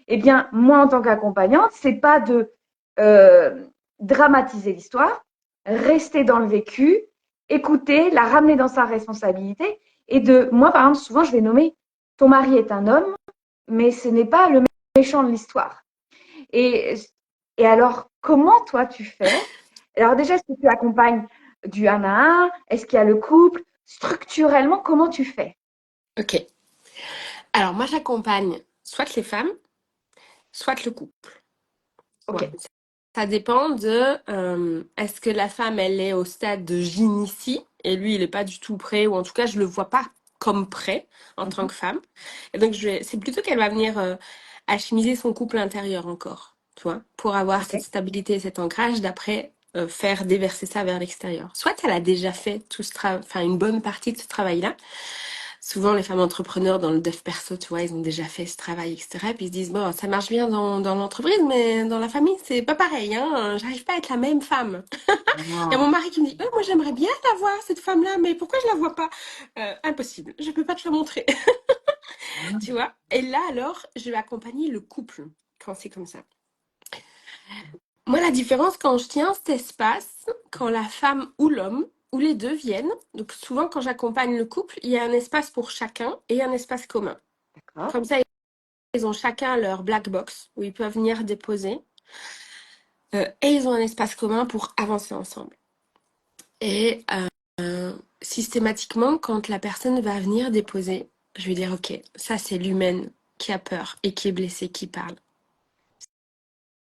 eh bien, moi, en tant qu'accompagnante, c'est pas de euh, dramatiser l'histoire, rester dans le vécu, écouter, la ramener dans sa responsabilité. Et moi, par exemple, souvent, je vais nommer ton mari est un homme, mais ce n'est pas le méchant de l'histoire. Et, et alors, comment toi tu fais? Alors déjà, est-ce que tu accompagnes du un à un? Est-ce qu'il y a le couple? Structurellement, comment tu fais? Ok. Alors, moi, j'accompagne soit les femmes, soit le couple. Ok, Ouais. Ça dépend de est-ce que la femme, elle est au stade de j'initie et lui, il n'est pas du tout prêt, ou en tout cas, je le vois pas comme prêt en tant mhm, que femme. Et donc, c'est plutôt qu'elle va venir achemiser son couple intérieur encore, tu vois, pour avoir ok, cette stabilité, cet ancrage, d'après faire déverser ça vers l'extérieur. Soit elle a déjà fait tout ce travail, enfin une bonne partie de ce travail-là. Souvent, les femmes entrepreneurs dans le dev perso, tu vois, ils ont déjà fait ce travail, etc. Puis ils se disent, bon, ça marche bien dans l'entreprise, mais dans la famille, c'est pas pareil, hein. J'arrive pas à être la même femme. Il y a mon ah, mari qui me dit, moi, j'aimerais bien la voir, cette femme-là, mais pourquoi je la vois pas? Impossible, je peux pas te la montrer, tu vois. Et là, alors, je vais accompagner le couple quand c'est comme ça. Moi, la différence quand je tiens cet espace, quand la femme ou l'homme, ou les deux viennent, donc souvent quand j'accompagne le couple, il y a un espace pour chacun et un espace commun. d'accord. Comme ça, ils ont chacun leur black box où ils peuvent venir déposer et ils ont un espace commun pour avancer ensemble. Et systématiquement, quand la personne va venir déposer, je vais dire, ok, ça c'est l'humaine qui a peur et qui est blessée qui parle.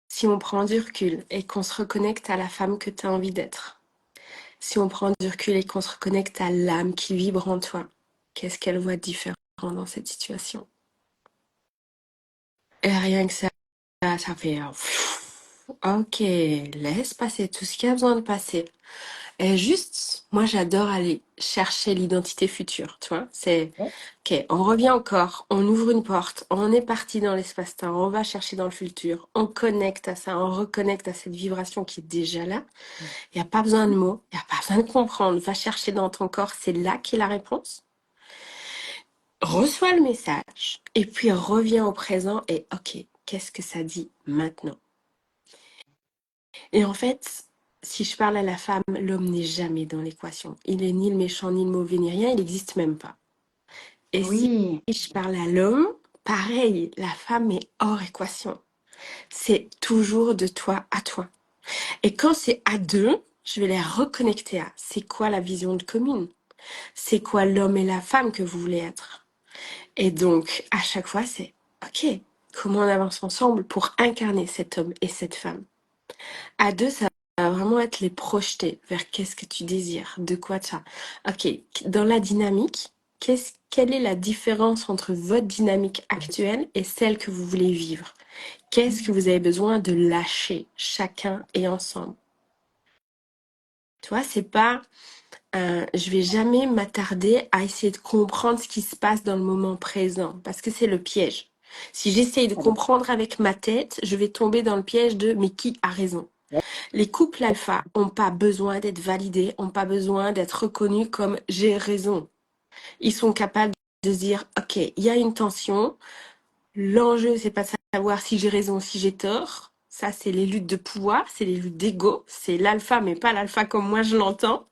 Si on prend du recul et qu'on se reconnecte à la femme que tu as envie d'être, si on prend du recul et qu'on se reconnecte à l'âme qui vibre en toi, qu'est-ce qu'elle voit de différent dans cette situation? Et rien que ça fait ok, laisse passer tout ce qui a besoin de passer. Et juste, moi j'adore aller chercher l'identité future, tu vois. C'est, Ouais. ok, on revient encore, on ouvre une porte, on est parti dans l'espace-temps, on va chercher dans le futur, on connecte à ça, on reconnecte à cette vibration qui est déjà là. Il n'y a pas besoin de mots, il n'y a pas besoin de comprendre. Va chercher dans ton corps, c'est là qu'est la réponse. Reçois le message et puis reviens au présent et ok, qu'est-ce que ça dit maintenant? Et en fait, si je parle à la femme, l'homme n'est jamais dans l'équation. Il est ni le méchant, ni le mauvais, ni rien, il n'existe même pas. Et si Oui, je parle à l'homme, pareil, la femme est hors équation. C'est toujours de toi à toi. Et quand c'est à deux, je vais les reconnecter à c'est quoi la vision de commune? C'est quoi l'homme et la femme que vous voulez être? Et donc, à chaque fois, c'est OK, comment on avance ensemble pour incarner cet homme et cette femme? À deux, ça va vraiment être les projeter vers qu'est-ce que tu désires, de quoi tu as. Ok, dans la dynamique, quelle est la différence entre votre dynamique actuelle et celle que vous voulez vivre? Qu'est-ce que vous avez besoin de lâcher, chacun et ensemble? Tu vois, c'est pas, je vais jamais m'attarder à essayer de comprendre ce qui se passe dans le moment présent, parce que c'est le piège. Si j'essaye de comprendre avec ma tête, je vais tomber dans le piège de mais qui a raison? Les couples alpha n'ont pas besoin d'être validés, n'ont pas besoin d'être reconnus comme j'ai raison. Ils sont capables de se dire, OK, il y a une tension. L'enjeu, c'est pas de savoir si j'ai raison ou si j'ai tort. Ça, c'est les luttes de pouvoir, c'est les luttes d'ego. C'est l'alpha, mais pas l'alpha comme moi je l'entends.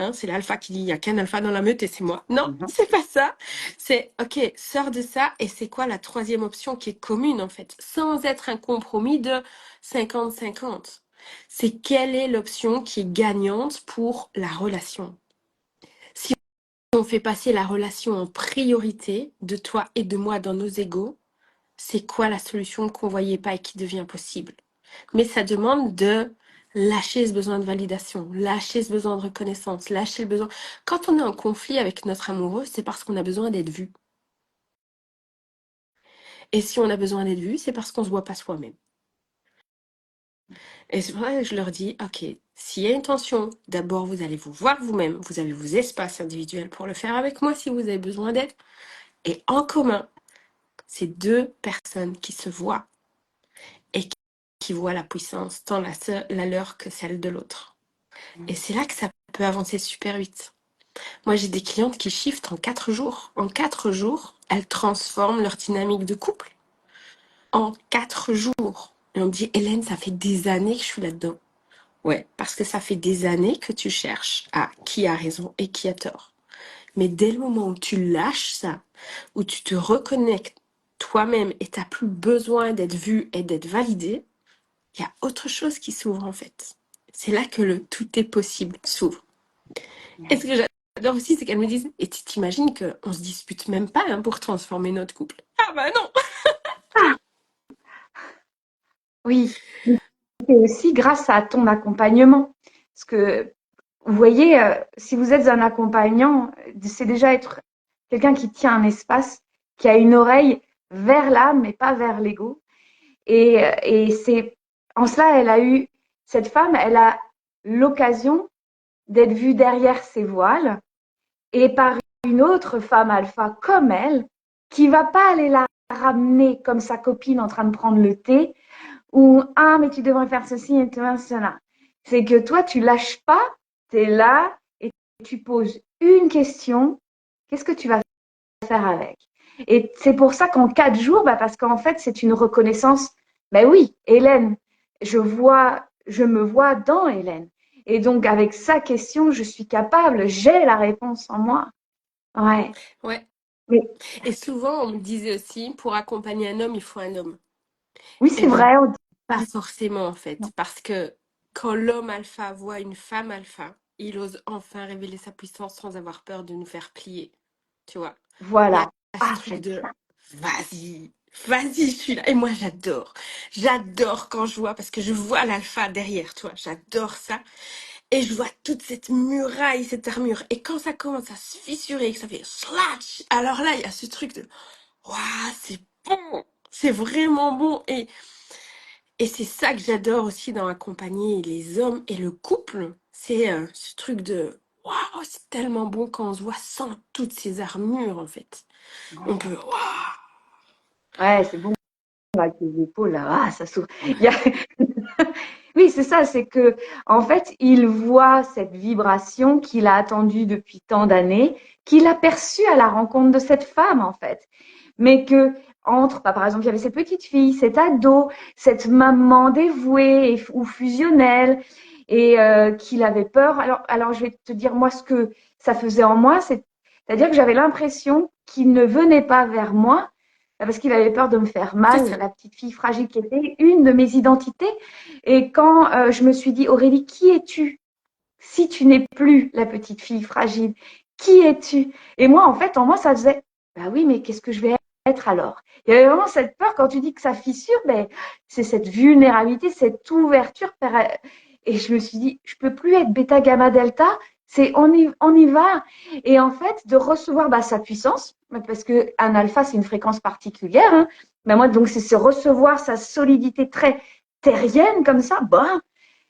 Hein, c'est l'alpha qui dit, il n'y a qu'un alpha dans la meute et c'est moi. Non, Mhm. c'est pas ça. C'est, OK, sors de ça. Et c'est quoi la troisième option qui est commune, en fait, sans être un compromis de 50-50. C'est quelle est l'option qui est gagnante pour la relation. Si on fait passer la relation en priorité de toi et de moi dans nos égos, c'est quoi la solution qu'on voyait pas et qui devient possible. Mais ça demande de lâcher ce besoin de validation, lâcher ce besoin de reconnaissance, lâcher le besoin. Quand on est en conflit avec notre amoureux, c'est parce qu'on a besoin d'être vu. Et si on a besoin d'être vu, c'est parce qu'on se voit pas soi-même. Et c'est pour ça que je leur dis, OK, s'il y a une tension, d'abord vous allez vous voir vous-même, vous avez vos espaces individuels pour le faire avec moi si vous avez besoin d'aide. Et en commun, c'est deux personnes qui se voient et qui voient la puissance, tant la leur que celle de l'autre. Et c'est là que ça peut avancer super vite. Moi, j'ai des clientes qui shiftent en 4 jours. En 4 jours, elles transforment leur dynamique de couple. En 4 jours. Et on me dit, Hélène, ça fait des années que je suis là-dedans. Ouais, parce que ça fait des années que tu cherches à qui a raison et qui a tort. Mais dès le moment où tu lâches ça, où tu te reconnectes toi-même et tu n'as plus besoin d'être vu et d'être validé, il y a autre chose qui s'ouvre en fait. C'est là que le tout est possible s'ouvre. Et ce que j'adore aussi, c'est qu'elles me disent, et tu t'imagines qu'on se dispute même pas hein, pour transformer notre couple. Ah bah non. Ah, oui, mais c'est aussi grâce à ton accompagnement. Parce que, vous voyez, si vous êtes un accompagnant, c'est déjà être quelqu'un qui tient un espace, qui a une oreille vers l'âme, mais pas vers l'ego. Et c'est en cela, cette femme, elle a l'occasion d'être vue derrière ses voiles et par une autre femme alpha comme elle, qui va pas aller la ramener comme sa copine en train de prendre le thé, ou ah, mais tu devrais faire ceci et cela. C'est que toi, tu lâches pas, tu es là et tu poses une question, qu'est-ce que tu vas faire avec? Et c'est pour ça qu'en 4 jours, parce qu'en fait, c'est une reconnaissance. Ben oui, Hélène, je me vois dans Hélène. Et donc, avec sa question, je suis capable, j'ai la réponse en moi. Ouais. Ouais. Mais Et souvent, on me disait aussi, pour accompagner un homme, il faut un homme. oui, Eh c'est ben, vrai. pas forcément en fait. Parce que quand l'homme alpha voit une femme alpha, il ose enfin révéler sa puissance sans avoir peur de nous faire plier. Tu vois? Il y a Voilà. ce Ah, truc j'aime de ça. vas-y, vas-y, je suis là. Et moi, j'adore. J'adore quand je vois, parce que je vois l'alpha derrière, toi. J'adore ça. Et je vois toute cette muraille, cette armure. Et quand ça commence à se fissurer, que ça fait slash, alors là, il y a ce truc de waouh, c'est bon. C'est vraiment bon. Et c'est ça que j'adore aussi dans accompagner les hommes et le couple. C'est ce truc de waouh, c'est tellement bon quand on se voit sans toutes ces armures, en fait. On peut waouh. Ouais, c'est bon avec les épaules là. Ah, ça s'ouvre. Il y a- Oui, c'est ça, c'est que en fait, il voit cette vibration qu'il a attendue depuis tant d'années, qu'il a perçue à la rencontre de cette femme en fait. Mais que entre, bah, par exemple, il y avait cette petite fille, cet ado, cette maman dévouée ou fusionnelle, et qu'il avait peur. Alors, je vais te dire moi ce que ça faisait en moi, c'est-à-dire que j'avais l'impression qu'il ne venait pas vers moi parce qu'il avait peur de me faire C'est mal, ça. la petite fille fragile qui était une de mes identités. Et quand je me suis dit, Aurélie, qui es-tu si tu n'es plus la petite fille fragile? Qui es-tu? Et moi, en fait, en moi, ça faisait, bah oui, mais qu'est-ce que je vais être alors? Il y avait vraiment cette peur quand tu dis que ça fissure, ben, c'est cette vulnérabilité, cette ouverture. Et je me suis dit, je peux plus être bêta, gamma, delta. C'est on y va. Et en fait, de recevoir sa puissance, parce que un alpha, c'est une fréquence particulière. Hein. Ben moi, donc, c'est se recevoir sa solidité très terrienne comme ça. Bah,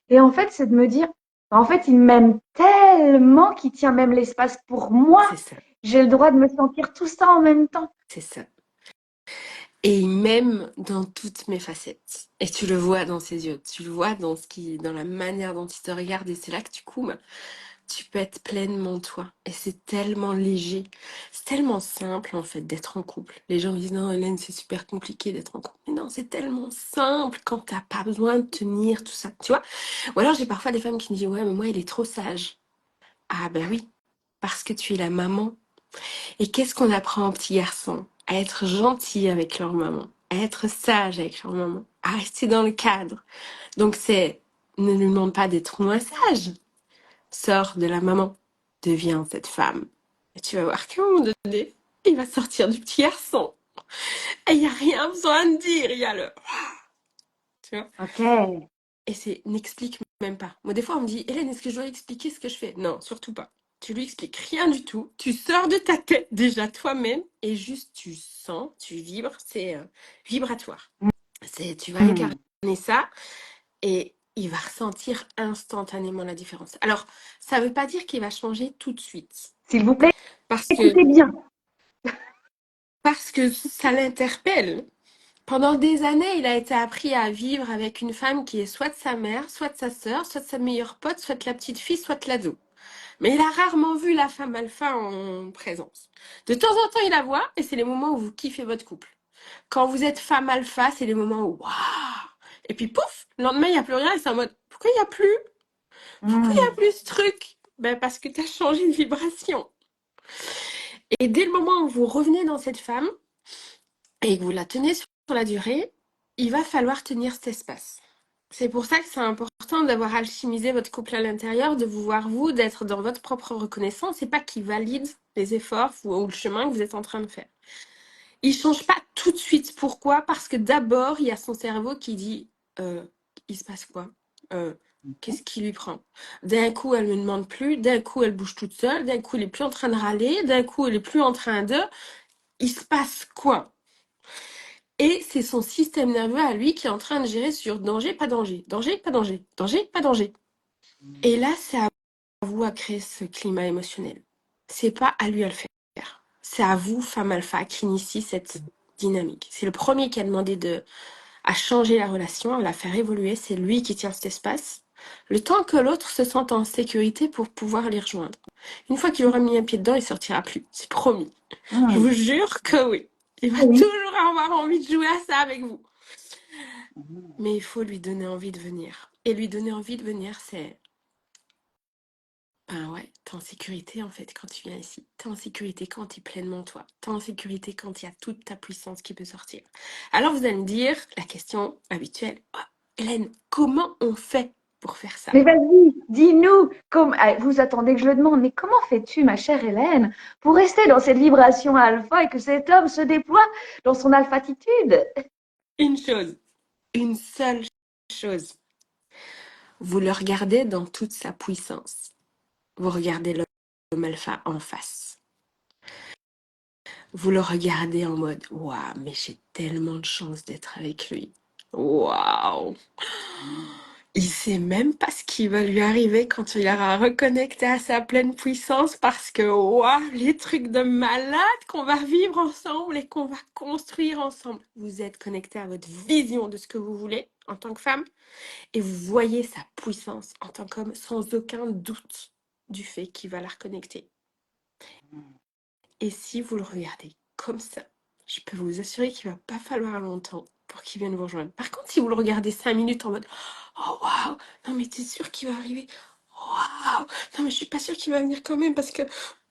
et en fait, c'est de me dire, en fait, il m'aime tellement qu'il tient même l'espace pour moi. C'est ça. J'ai le droit de me sentir tout ça en même temps. C'est ça. Et même dans toutes mes facettes. Et tu le vois dans ses yeux, tu le vois dans dans la manière dont il te regarde, et c'est là que du coup, tu peux être pleinement toi. Et c'est tellement léger. C'est tellement simple, en fait, d'être en couple. Les gens me disent, non, Hélène, c'est super compliqué d'être en couple. Mais non, c'est tellement simple quand t'as pas besoin de tenir tout ça, tu vois. Ou alors, j'ai parfois des femmes qui me disent, ouais, mais moi, il est trop sage. Ah, ben oui, parce que tu es la maman. Et qu'est-ce qu'on apprend aux petits garçons? À être gentils avec leur maman, à être sage avec leur maman, à rester dans le cadre. Donc c'est, ne lui demande pas d'être moins sage. Sors de la maman, deviens cette femme. Et tu vas voir qu'à un moment donné, il va sortir du petit garçon. Et il n'y a rien besoin de dire, il y a le... Tu vois. Ok. Et c'est, n'explique même pas. Moi, des fois, on me dit, Hélène, est-ce que je dois expliquer ce que je fais? Non, surtout pas. Tu lui expliques rien du tout. Tu sors de ta tête déjà toi-même et juste tu sens, tu vibres. C'est vibratoire. C'est, tu vas incarner ça et il va ressentir instantanément la différence. Alors, ça ne veut pas dire qu'il va changer tout de suite. S'il vous plaît, Parce que, écoutez bien. parce que ça l'interpelle. Pendant des années, il a été appris à vivre avec une femme qui est soit de sa mère, soit de sa sœur, soit de sa meilleure pote, soit de la petite fille, soit de l'ado. Mais il a rarement vu la femme alpha en présence. De temps en temps, il la voit et c'est les moments où vous kiffez votre couple. Quand vous êtes femme alpha, c'est les moments où waouh. Et puis pouf, le lendemain, il n'y a plus rien et c'est en mode pourquoi il n'y a plus? Pourquoi il n'y a plus ce truc? Ben parce que tu as changé de vibration. Et dès le moment où vous revenez dans cette femme et que vous la tenez sur la durée, il va falloir tenir cet espace. C'est pour ça que c'est important d'avoir alchimisé votre couple à l'intérieur, de vous voir vous, d'être dans votre propre reconnaissance et pas qu'il valide les efforts ou le chemin que vous êtes en train de faire. Il change pas tout de suite. Pourquoi? Parce que d'abord, il y a son cerveau qui dit il se passe quoi? Qu'est-ce qui lui prend? D'un coup, elle me demande plus, d'un coup, elle bouge toute seule, d'un coup, elle est plus en train de râler, d'un coup, elle est plus en train de... Il se passe quoi? Et c'est son système nerveux à lui qui est en train de gérer sur danger, pas danger, danger, pas danger, danger, pas danger. Et là, c'est à vous à créer ce climat émotionnel. C'est pas à lui à le faire. C'est à vous, femme alpha, qui initie cette dynamique. C'est le premier qui a demandé à changer la relation, à la faire évoluer. C'est lui qui tient cet espace. Le temps que l'autre se sente en sécurité pour pouvoir les rejoindre. Une fois qu'il aura mis un pied dedans, il sortira plus. C'est promis. Je vous jure que oui. Il va Oui. toujours avoir envie de jouer à ça avec vous. Mais il faut lui donner envie de venir. Et lui donner envie de venir, c'est... Ben ouais, t'es en sécurité en fait quand tu viens ici. T'es en sécurité quand t'es pleinement toi. T'es en sécurité quand il y a toute ta puissance qui peut sortir. Alors vous allez me dire la question habituelle. Oh, Hélène, comment on fait pour faire ça? Mais vas-y, dis-nous, vous attendez que je le demande, mais comment fais-tu, ma chère Hélène, pour rester dans cette vibration alpha et que cet homme se déploie dans son alphatitude? Une chose, une seule chose. Vous le regardez dans toute sa puissance. Vous regardez l'homme alpha en face. Vous le regardez en mode waouh, mais j'ai tellement de chance d'être avec lui. Waouh! Il sait même pas ce qui va lui arriver quand il aura reconnecté à sa pleine puissance parce que waouh, les trucs de malade qu'on va vivre ensemble et qu'on va construire ensemble. Vous êtes connecté à votre vision de ce que vous voulez en tant que femme et vous voyez sa puissance en tant qu'homme sans aucun doute du fait qu'il va la reconnecter. Et si vous le regardez comme ça, je peux vous assurer qu'il va pas falloir longtemps pour qu'il vienne vous rejoindre. Par contre, si vous le regardez 5 minutes en mode oh waouh, non mais t'es sûr qu'il va arriver? Waouh, non mais je suis pas sûre qu'il va venir quand même parce que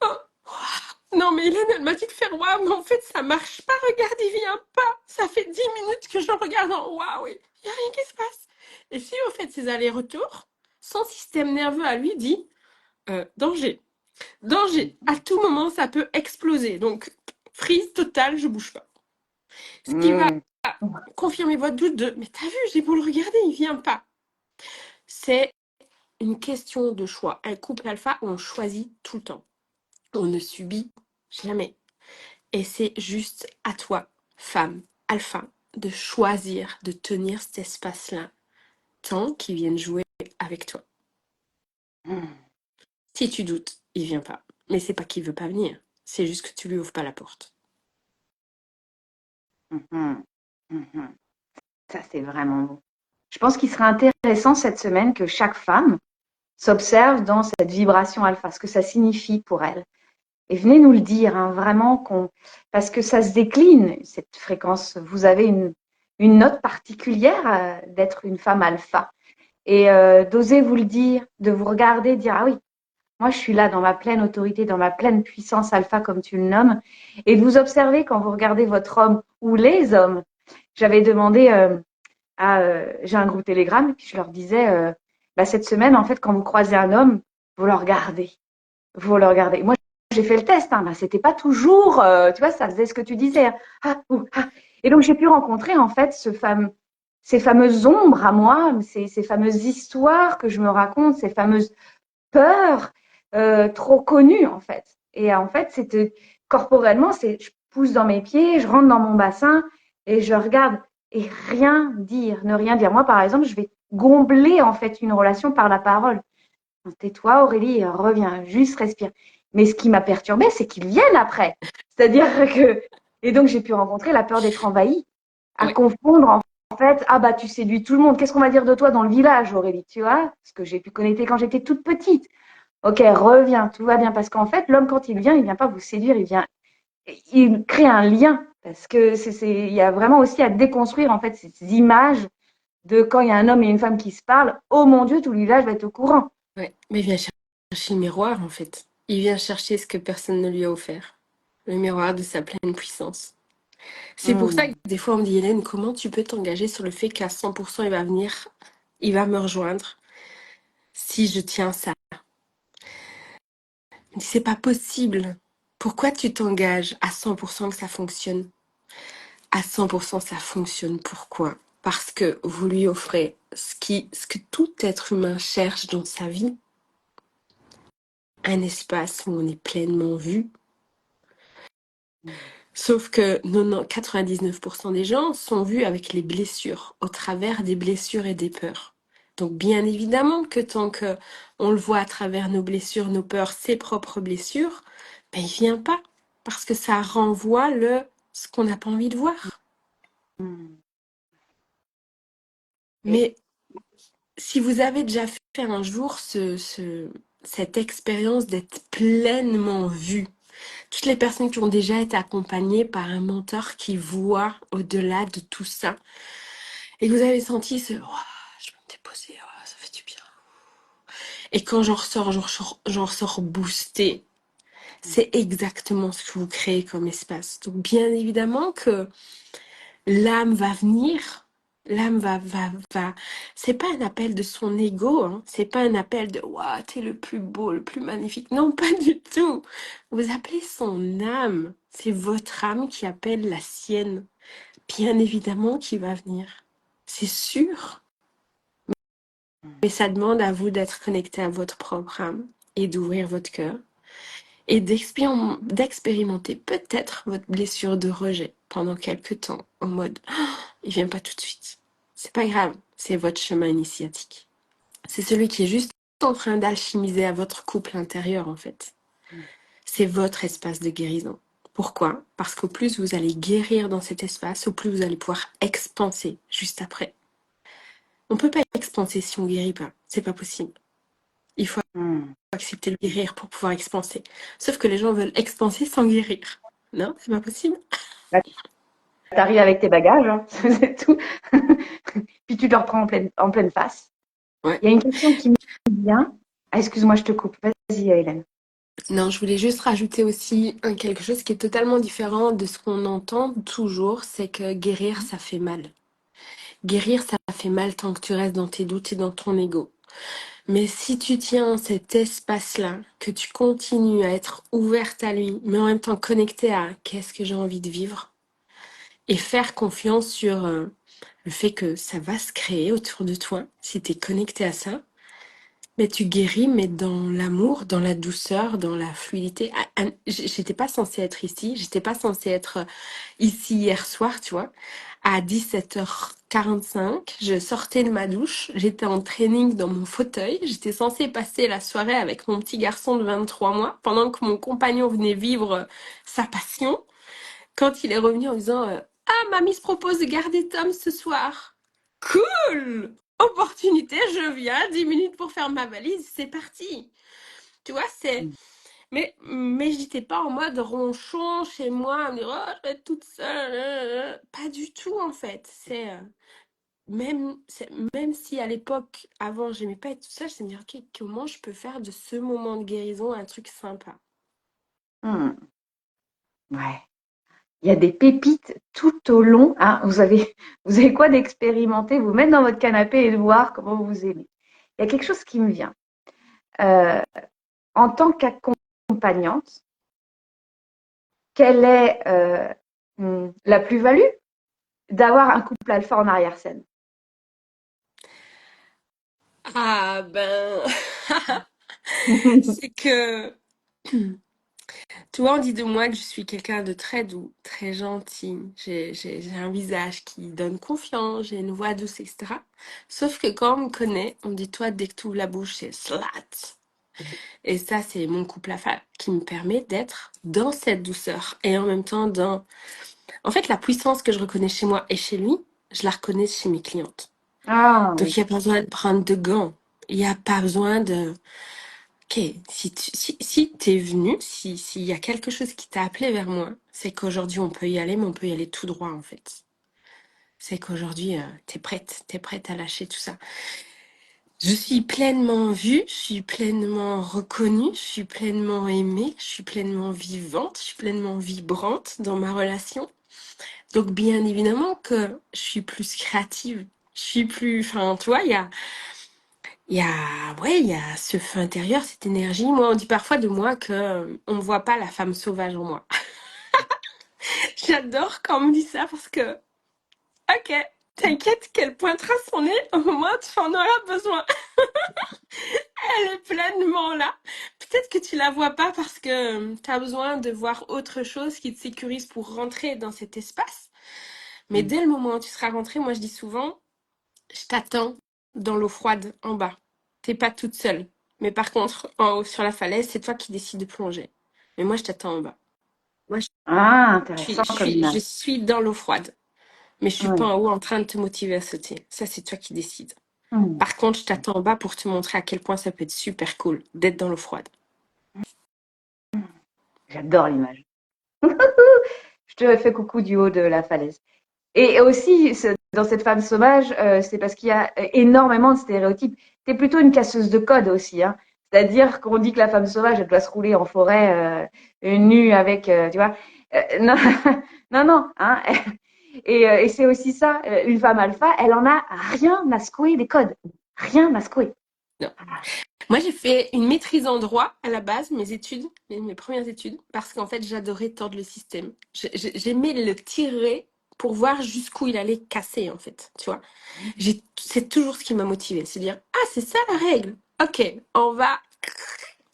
oh, waouh. Non mais Hélène, elle m'a dit de faire waouh, mais en fait ça marche pas. Regarde, il vient pas. Ça fait 10 minutes que je le regarde en waouh et il y a rien qui se passe. Et si vous faites ces allers-retours, son système nerveux à lui dit danger. Danger. À tout moment, ça peut exploser. Donc, freeze totale, je bouge pas. Ce qui va confirmer votre doute de mais t'as vu, j'ai beau le regarder, il vient pas. C'est une question de choix. Un couple alpha, on choisit tout le temps. On ne subit jamais. Et c'est juste à toi, femme alpha, de choisir de tenir cet espace-là tant qu'ils viennent jouer avec toi. Si tu doutes, il vient pas. Mais c'est pas qu'il veut pas venir. C'est juste que tu lui ouvres pas la porte. Ça, c'est vraiment beau. Je pense qu'il serait intéressant cette semaine que chaque femme s'observe dans cette vibration alpha, ce que ça signifie pour elles. Et venez nous le dire, hein, vraiment, parce que ça se décline, cette fréquence. Vous avez une note particulière d'être une femme alpha. Et d'oser vous le dire, de vous regarder, dire, ah oui, moi je suis là dans ma pleine autorité, dans ma pleine puissance alpha, comme tu le nommes. Et de vous observer quand vous regardez votre homme ou les hommes. J'avais demandé j'ai un groupe Telegram, et puis je leur disais, cette semaine, en fait, quand vous croisez un homme, vous le regardez. Vous le regardez. Moi, j'ai fait le test, hein, c'était pas toujours, tu vois, ça faisait ce que tu disais. Hein. Ah, ouh, ah. Et donc, j'ai pu rencontrer, en fait, ces fameuses ombres à moi, ces fameuses histoires que je me raconte, ces fameuses peurs trop connues, en fait. Et en fait, c'était corporellement, je pousse dans mes pieds, je rentre dans mon bassin et je regarde et rien dire, ne rien dire. Moi, par exemple, je vais gombler, en fait, une relation par la parole. Tais-toi, Aurélie, reviens, juste respire. Mais ce qui m'a perturbée, c'est qu'ils viennent après. C'est-à-dire que. Et donc, j'ai pu rencontrer la peur d'être envahie, à Ouais. confondre, en fait, ah bah, tu séduis tout le monde. Qu'est-ce qu'on va dire de toi dans le village, Aurélie, tu vois? Ce que j'ai pu connecter quand j'étais toute petite. Ok, reviens, tout va bien. Parce qu'en fait, l'homme, quand il vient pas vous séduire, il crée un lien. Parce que il y a vraiment aussi à déconstruire, en fait, ces images de quand il y a un homme et une femme qui se parlent. Oh mon Dieu, tout le village va être au courant. Ouais. Mais il vient chercher le miroir, en fait. Il vient chercher ce que personne ne lui a offert. Le miroir de sa pleine puissance. C'est pour ça que Hmm. des fois on me dit, Hélène, comment tu peux t'engager sur le fait qu'à 100% il va venir, il va me rejoindre si je tiens ça? Je dis, c'est pas possible. Pourquoi tu t'engages à 100% que ça fonctionne? À 100% ça fonctionne. Pourquoi? Parce que vous lui offrez ce que tout être humain cherche dans sa vie. Un espace où on est pleinement vu. Sauf que 99% des gens sont vus avec les blessures, au travers des blessures et des peurs. Donc bien évidemment que tant que on le voit à travers nos blessures, nos peurs, ses propres blessures, ben il vient pas. Parce que ça renvoie ce qu'on n'a pas envie de voir. Hmm. Et Mais si vous avez déjà fait un jour cette expérience d'être pleinement vu, toutes les personnes qui ont déjà été accompagnées par un mentor qui voit au-delà de tout ça, et que vous avez senti Ouah, je vais me déposer, ouah, ça fait du bien. Et quand j'en ressors boostée. C'est exactement ce que vous créez comme espace. Donc bien évidemment que l'âme va venir. L'âme va. C'est pas un appel de son ego, hein. C'est pas un appel de waouh, t'es le plus beau, le plus magnifique. Non, pas du tout. Vous appelez son âme. C'est votre âme qui appelle la sienne. Bien évidemment qu'il va venir. C'est sûr. Mais ça demande à vous d'être connecté à votre propre âme et d'ouvrir votre cœur et d'expérimenter peut-être votre blessure de rejet pendant quelques temps en mode il vient pas tout de suite. C'est pas grave, c'est votre chemin initiatique. C'est celui qui est juste en train d'alchimiser à votre couple intérieur en fait. C'est votre espace de guérison. Pourquoi? Parce qu'au plus vous allez guérir dans cet espace, au plus vous allez pouvoir expanser juste après. On peut pas expanser si on guérit pas. C'est pas possible. Il faut hmm. accepter de guérir pour pouvoir expanser. Sauf que les gens veulent expanser sans guérir. Non, c'est pas possible. Là, t'arrives avec tes bagages, hein, c'est tout. Puis tu te reprends en pleine face. Ouais. Il y a une question qui me vient. Ah, excuse-moi, je te coupe. Vas-y, Hélène. Non, je voulais juste rajouter aussi quelque chose qui est totalement différent de ce qu'on entend toujours, c'est que guérir, ça fait mal. Guérir, ça fait mal tant que tu restes dans tes doutes et dans ton ego. Mais si tu tiens cet espace-là, que tu continues à être ouverte à lui, mais en même temps connectée à qu'est-ce que j'ai envie de vivre, et faire confiance sur le fait que ça va se créer autour de toi, si tu es connecté à ça, mais tu guéris, mais dans l'amour, dans la douceur, dans la fluidité. J'étais pas censée être ici, j'étais pas censée être ici hier soir, tu vois. À 17h45, je sortais de ma douche, j'étais en training dans mon fauteuil, j'étais censée passer la soirée avec mon petit garçon de 23 mois, pendant que mon compagnon venait vivre sa passion, quand il est revenu en disant Ah, mamie se propose de garder Tom ce soir. Cool! opportunité, je viens, 10 minutes pour faire ma valise, c'est parti. Tu vois, c'est... Mm. Mais j'étais pas en mode ronchon chez moi, à me dire, oh, je vais être toute seule. Pas du tout, en fait. Même si à l'époque, avant, j'aimais pas être toute seule, c'est me dire, ok, comment je peux faire de ce moment de guérison un truc sympa. Mm. Ouais. Il y a des pépites tout au long, hein. Vous avez quoi d'expérimenter, vous mettre dans votre canapé et de voir comment vous aimez. Il y a quelque chose qui me vient. Euh, En tant qu'accompagnante, quelle est la plus-value d'avoir un couple alpha en arrière-scène? Ah ben, c'est que, tu vois, on dit de moi que je suis quelqu'un de très doux, très gentil. J'ai un visage qui donne confiance, j'ai une voix douce, etc. Sauf que quand on me connaît, on me dit, toi, dès que tu ouvres la bouche, c'est slat. Et ça, c'est mon couple à femme qui me permet d'être dans cette douceur et en même temps dans... En fait, la puissance que je reconnais chez moi et chez lui, je la reconnais chez mes clientes. Ah Donc, oui. il n'y a pas besoin de prendre de gants. Il n'y a pas besoin de... Ok, si t'es venu, s'il y a quelque chose qui t'a appelé vers moi, c'est qu'aujourd'hui on peut y aller, mais on peut y aller tout droit en fait. C'est qu'aujourd'hui t'es prête à lâcher tout ça. Je suis pleinement vue, je suis pleinement reconnue, je suis pleinement aimée, je suis pleinement vivante, je suis pleinement vibrante dans ma relation. Donc bien évidemment que je suis plus créative, je suis plus, enfin tu vois, il y a ce feu intérieur, cette énergie. Moi, on dit parfois de moi que on ne voit pas la femme sauvage en moi. J'adore quand on me dit ça parce que, ok, t'inquiète qu'elle pointera son nez au moment où tu en auras besoin. Elle est pleinement là. Peut-être que tu la vois pas parce que tu as besoin de voir autre chose qui te sécurise pour rentrer dans cet espace. Mais Mm. dès le moment où tu seras rentrée, moi je dis souvent, je t'attends dans l'eau froide en bas. T'es pas toute seule. Mais par contre, en haut sur la falaise, c'est toi qui décides de plonger. Mais moi, je t'attends en bas. Moi, Ah, intéressant comme je image. suis dans l'eau froide. Mais je suis pas Oui. en haut en train de te motiver à sauter. Ça, c'est toi qui décides. Mm. Par contre, je t'attends en bas pour te montrer à quel point ça peut être super cool d'être dans l'eau froide. J'adore l'image. Je te fais coucou du haut de la falaise. Et aussi, dans cette femme sauvage, c'est parce qu'il y a énormément de stéréotypes. T'es plutôt une casseuse de code aussi, hein. C'est-à-dire qu'on dit que la femme sauvage, elle doit se rouler en forêt, nue avec, tu vois. Non, non, non, hein. Et c'est aussi ça, une femme alpha, elle en a rien à secouer des codes. Rien à secouer. Non. Moi, j'ai fait une maîtrise en droit à la base, mes premières études, parce qu'en fait, j'adorais tordre le système. J'aimais le tirer pour voir jusqu'où il allait casser, en fait. Tu vois, c'est toujours ce qui m'a motivée, c'est dire, ah, c'est ça la règle. Ok, on va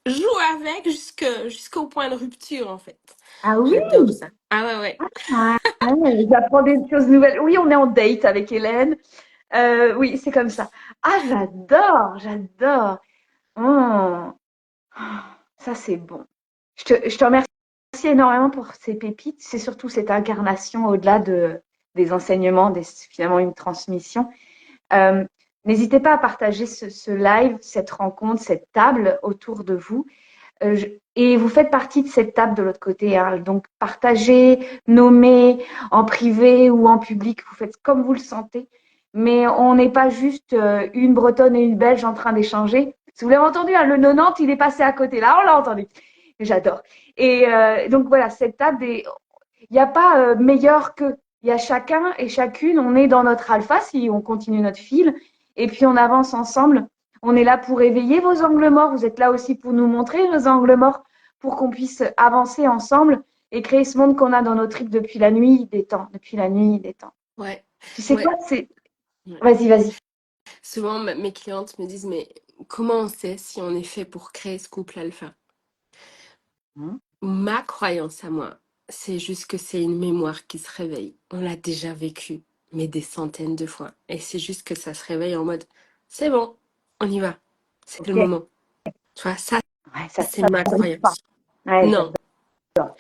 jouer avec jusqu'au point de rupture, en fait. Ah oui? J'adore ça. Ah ouais, ouais. Ah, ouais, j'apprends des choses nouvelles. Oui, on est en date avec Hélène. Oui, c'est comme ça. Ah, j'adore, j'adore. Oh. Ça, c'est bon. Je te remercie énormément pour ces pépites. C'est surtout cette incarnation au-delà des enseignements, finalement une transmission. Euh, N'hésitez pas à partager ce live, cette rencontre, cette table autour de vous. Et vous faites partie de cette table de l'autre côté, hein. Donc, partagez, nommez en privé ou en public. Vous faites comme vous le sentez. Mais on n'est pas juste une Bretonne et une Belge en train d'échanger. Si vous l'avez entendu, hein, le 90, il est passé à côté. Là, on l'a entendu. J'adore. Et donc, voilà, cette table, il n'y a pas meilleur que. Il y a chacun et chacune, on est dans notre alpha si on continue notre fil. Et puis, on avance ensemble. On est là pour éveiller vos angles morts. Vous êtes là aussi pour nous montrer nos angles morts, pour qu'on puisse avancer ensemble et créer ce monde qu'on a dans nos tripes depuis la nuit des temps. Depuis la nuit des temps. Ouais, Tu sais quoi? ouais. C'est. Ouais. Vas-y, vas-y. Souvent, mes clientes me disent, mais comment on sait si on est fait pour créer ce couple alpha? Mmh. Ma croyance à moi, c'est juste que c'est une mémoire qui se réveille. On l'a déjà vécu, mais des centaines de fois. Et c'est juste que ça se réveille en mode, c'est bon, on y va. C'est le Ok. moment. Tu vois, ça, Ouais, c'est ça ma brille pas. croyance. Ouais, Non, j'adore.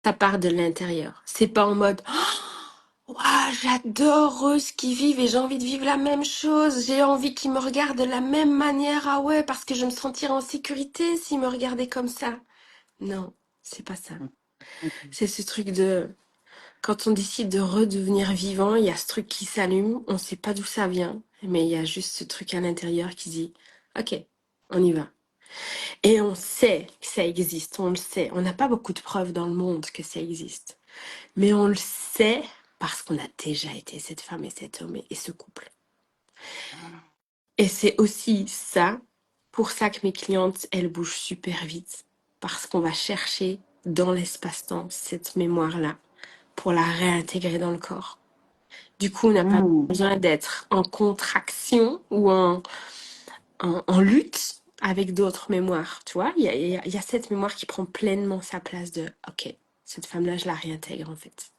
ça part de l'intérieur. C'est pas en mode, ouais, j'adore eux, ce qu'ils vivent et j'ai envie de vivre la même chose. J'ai envie qu'ils me regardent de la même manière. Ah ouais, parce que je me sentirais en sécurité s'ils me regardaient comme ça. Non, c'est pas ça. C'est ce truc de quand on décide de redevenir vivant, il y a ce truc qui s'allume, on sait pas d'où ça vient, mais il y a juste ce truc à l'intérieur qui dit OK, on y va. Et on sait que ça existe, on le sait. On n'a pas beaucoup de preuves dans le monde que ça existe. Mais on le sait parce qu'on a déjà été cette femme et cet homme et ce couple. Et c'est aussi ça, pour ça que mes clientes, elles bougent super vite. Parce qu'on va chercher dans l'espace-temps cette mémoire-là pour la réintégrer dans le corps. Du coup, on n'a pas besoin d'être en contraction ou en lutte avec d'autres mémoires. Tu vois, il y a cette mémoire qui prend pleinement sa place de OK, cette femme-là, je la réintègre en fait.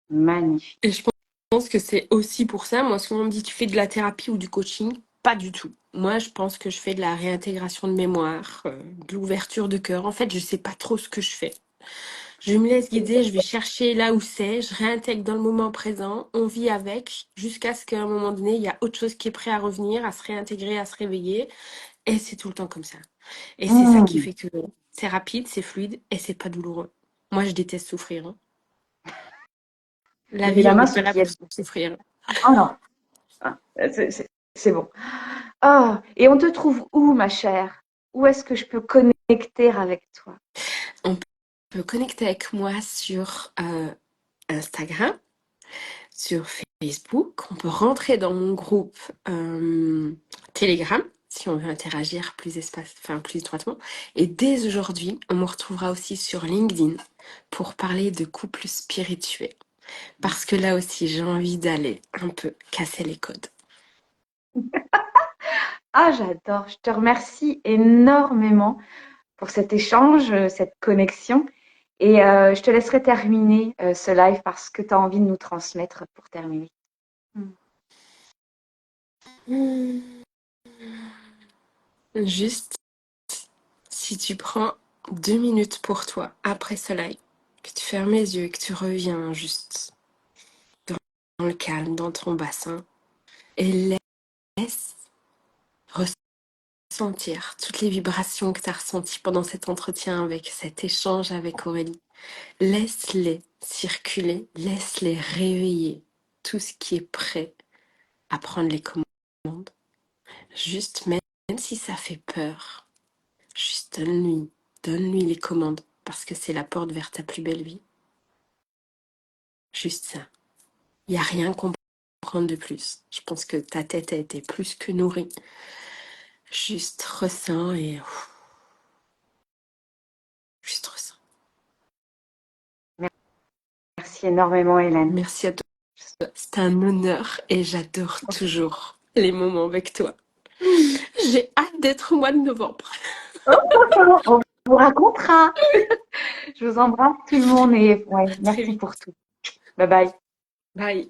Magnifique. Et je pense que c'est aussi pour ça, moi, souvent on me dit tu fais de la thérapie ou du coaching. Pas du tout. Moi, je pense que je fais de la réintégration de mémoire, de l'ouverture de cœur. En fait, je sais pas trop ce que je fais. Je me laisse guider, je vais chercher là où c'est, je réintègre dans le moment présent, on vit avec, jusqu'à ce qu'à un moment donné, il y a autre chose qui est prêt à revenir, à se réintégrer, à se réveiller. Et c'est tout le temps comme ça. Et c'est ça qui fait que c'est rapide, c'est fluide et c'est pas douloureux. Moi, je déteste souffrir, hein. La Levez vie, la on main n'est pas ceux là qui pour aident. souffrir. Oh non, ah, c'est bon. Ah, et on te trouve où, ma chère? Où est-ce que je peux connecter avec toi? On peut connecter avec moi sur Instagram, sur Facebook. On peut rentrer dans mon groupe Telegram si on veut interagir plus étroitement. Et dès aujourd'hui, on me retrouvera aussi sur LinkedIn pour parler de couple spirituel. Parce que là aussi, j'ai envie d'aller un peu casser les codes. Ah, j'adore. Je te remercie énormément pour cet échange, cette connexion. Et je te laisserai terminer ce live parce que tu as envie de nous transmettre pour terminer. Juste, si tu prends 2 minutes pour toi après ce live, que tu fermes les yeux et que tu reviens juste dans le calme, dans ton bassin, et laisse ressentir toutes les vibrations que tu as ressenties pendant cet entretien avec cet échange avec Aurélie. Laisse-les circuler, laisse-les réveiller tout ce qui est prêt à prendre les commandes. Juste, même si ça fait peur, juste donne-lui les commandes parce que c'est la porte vers ta plus belle vie. Juste ça. Il n'y a rien qu'on peut prendre de plus. Je pense que ta tête a été plus que nourrie. Juste ressens et juste ressens. Merci énormément, Hélène. Merci à toi. C'est un honneur et j'adore toujours les moments avec toi. J'ai hâte d'être au mois de novembre. On vous racontera. Je vous embrasse tout le monde et ouais, Très merci vite. pour tout. Bye bye. Bye.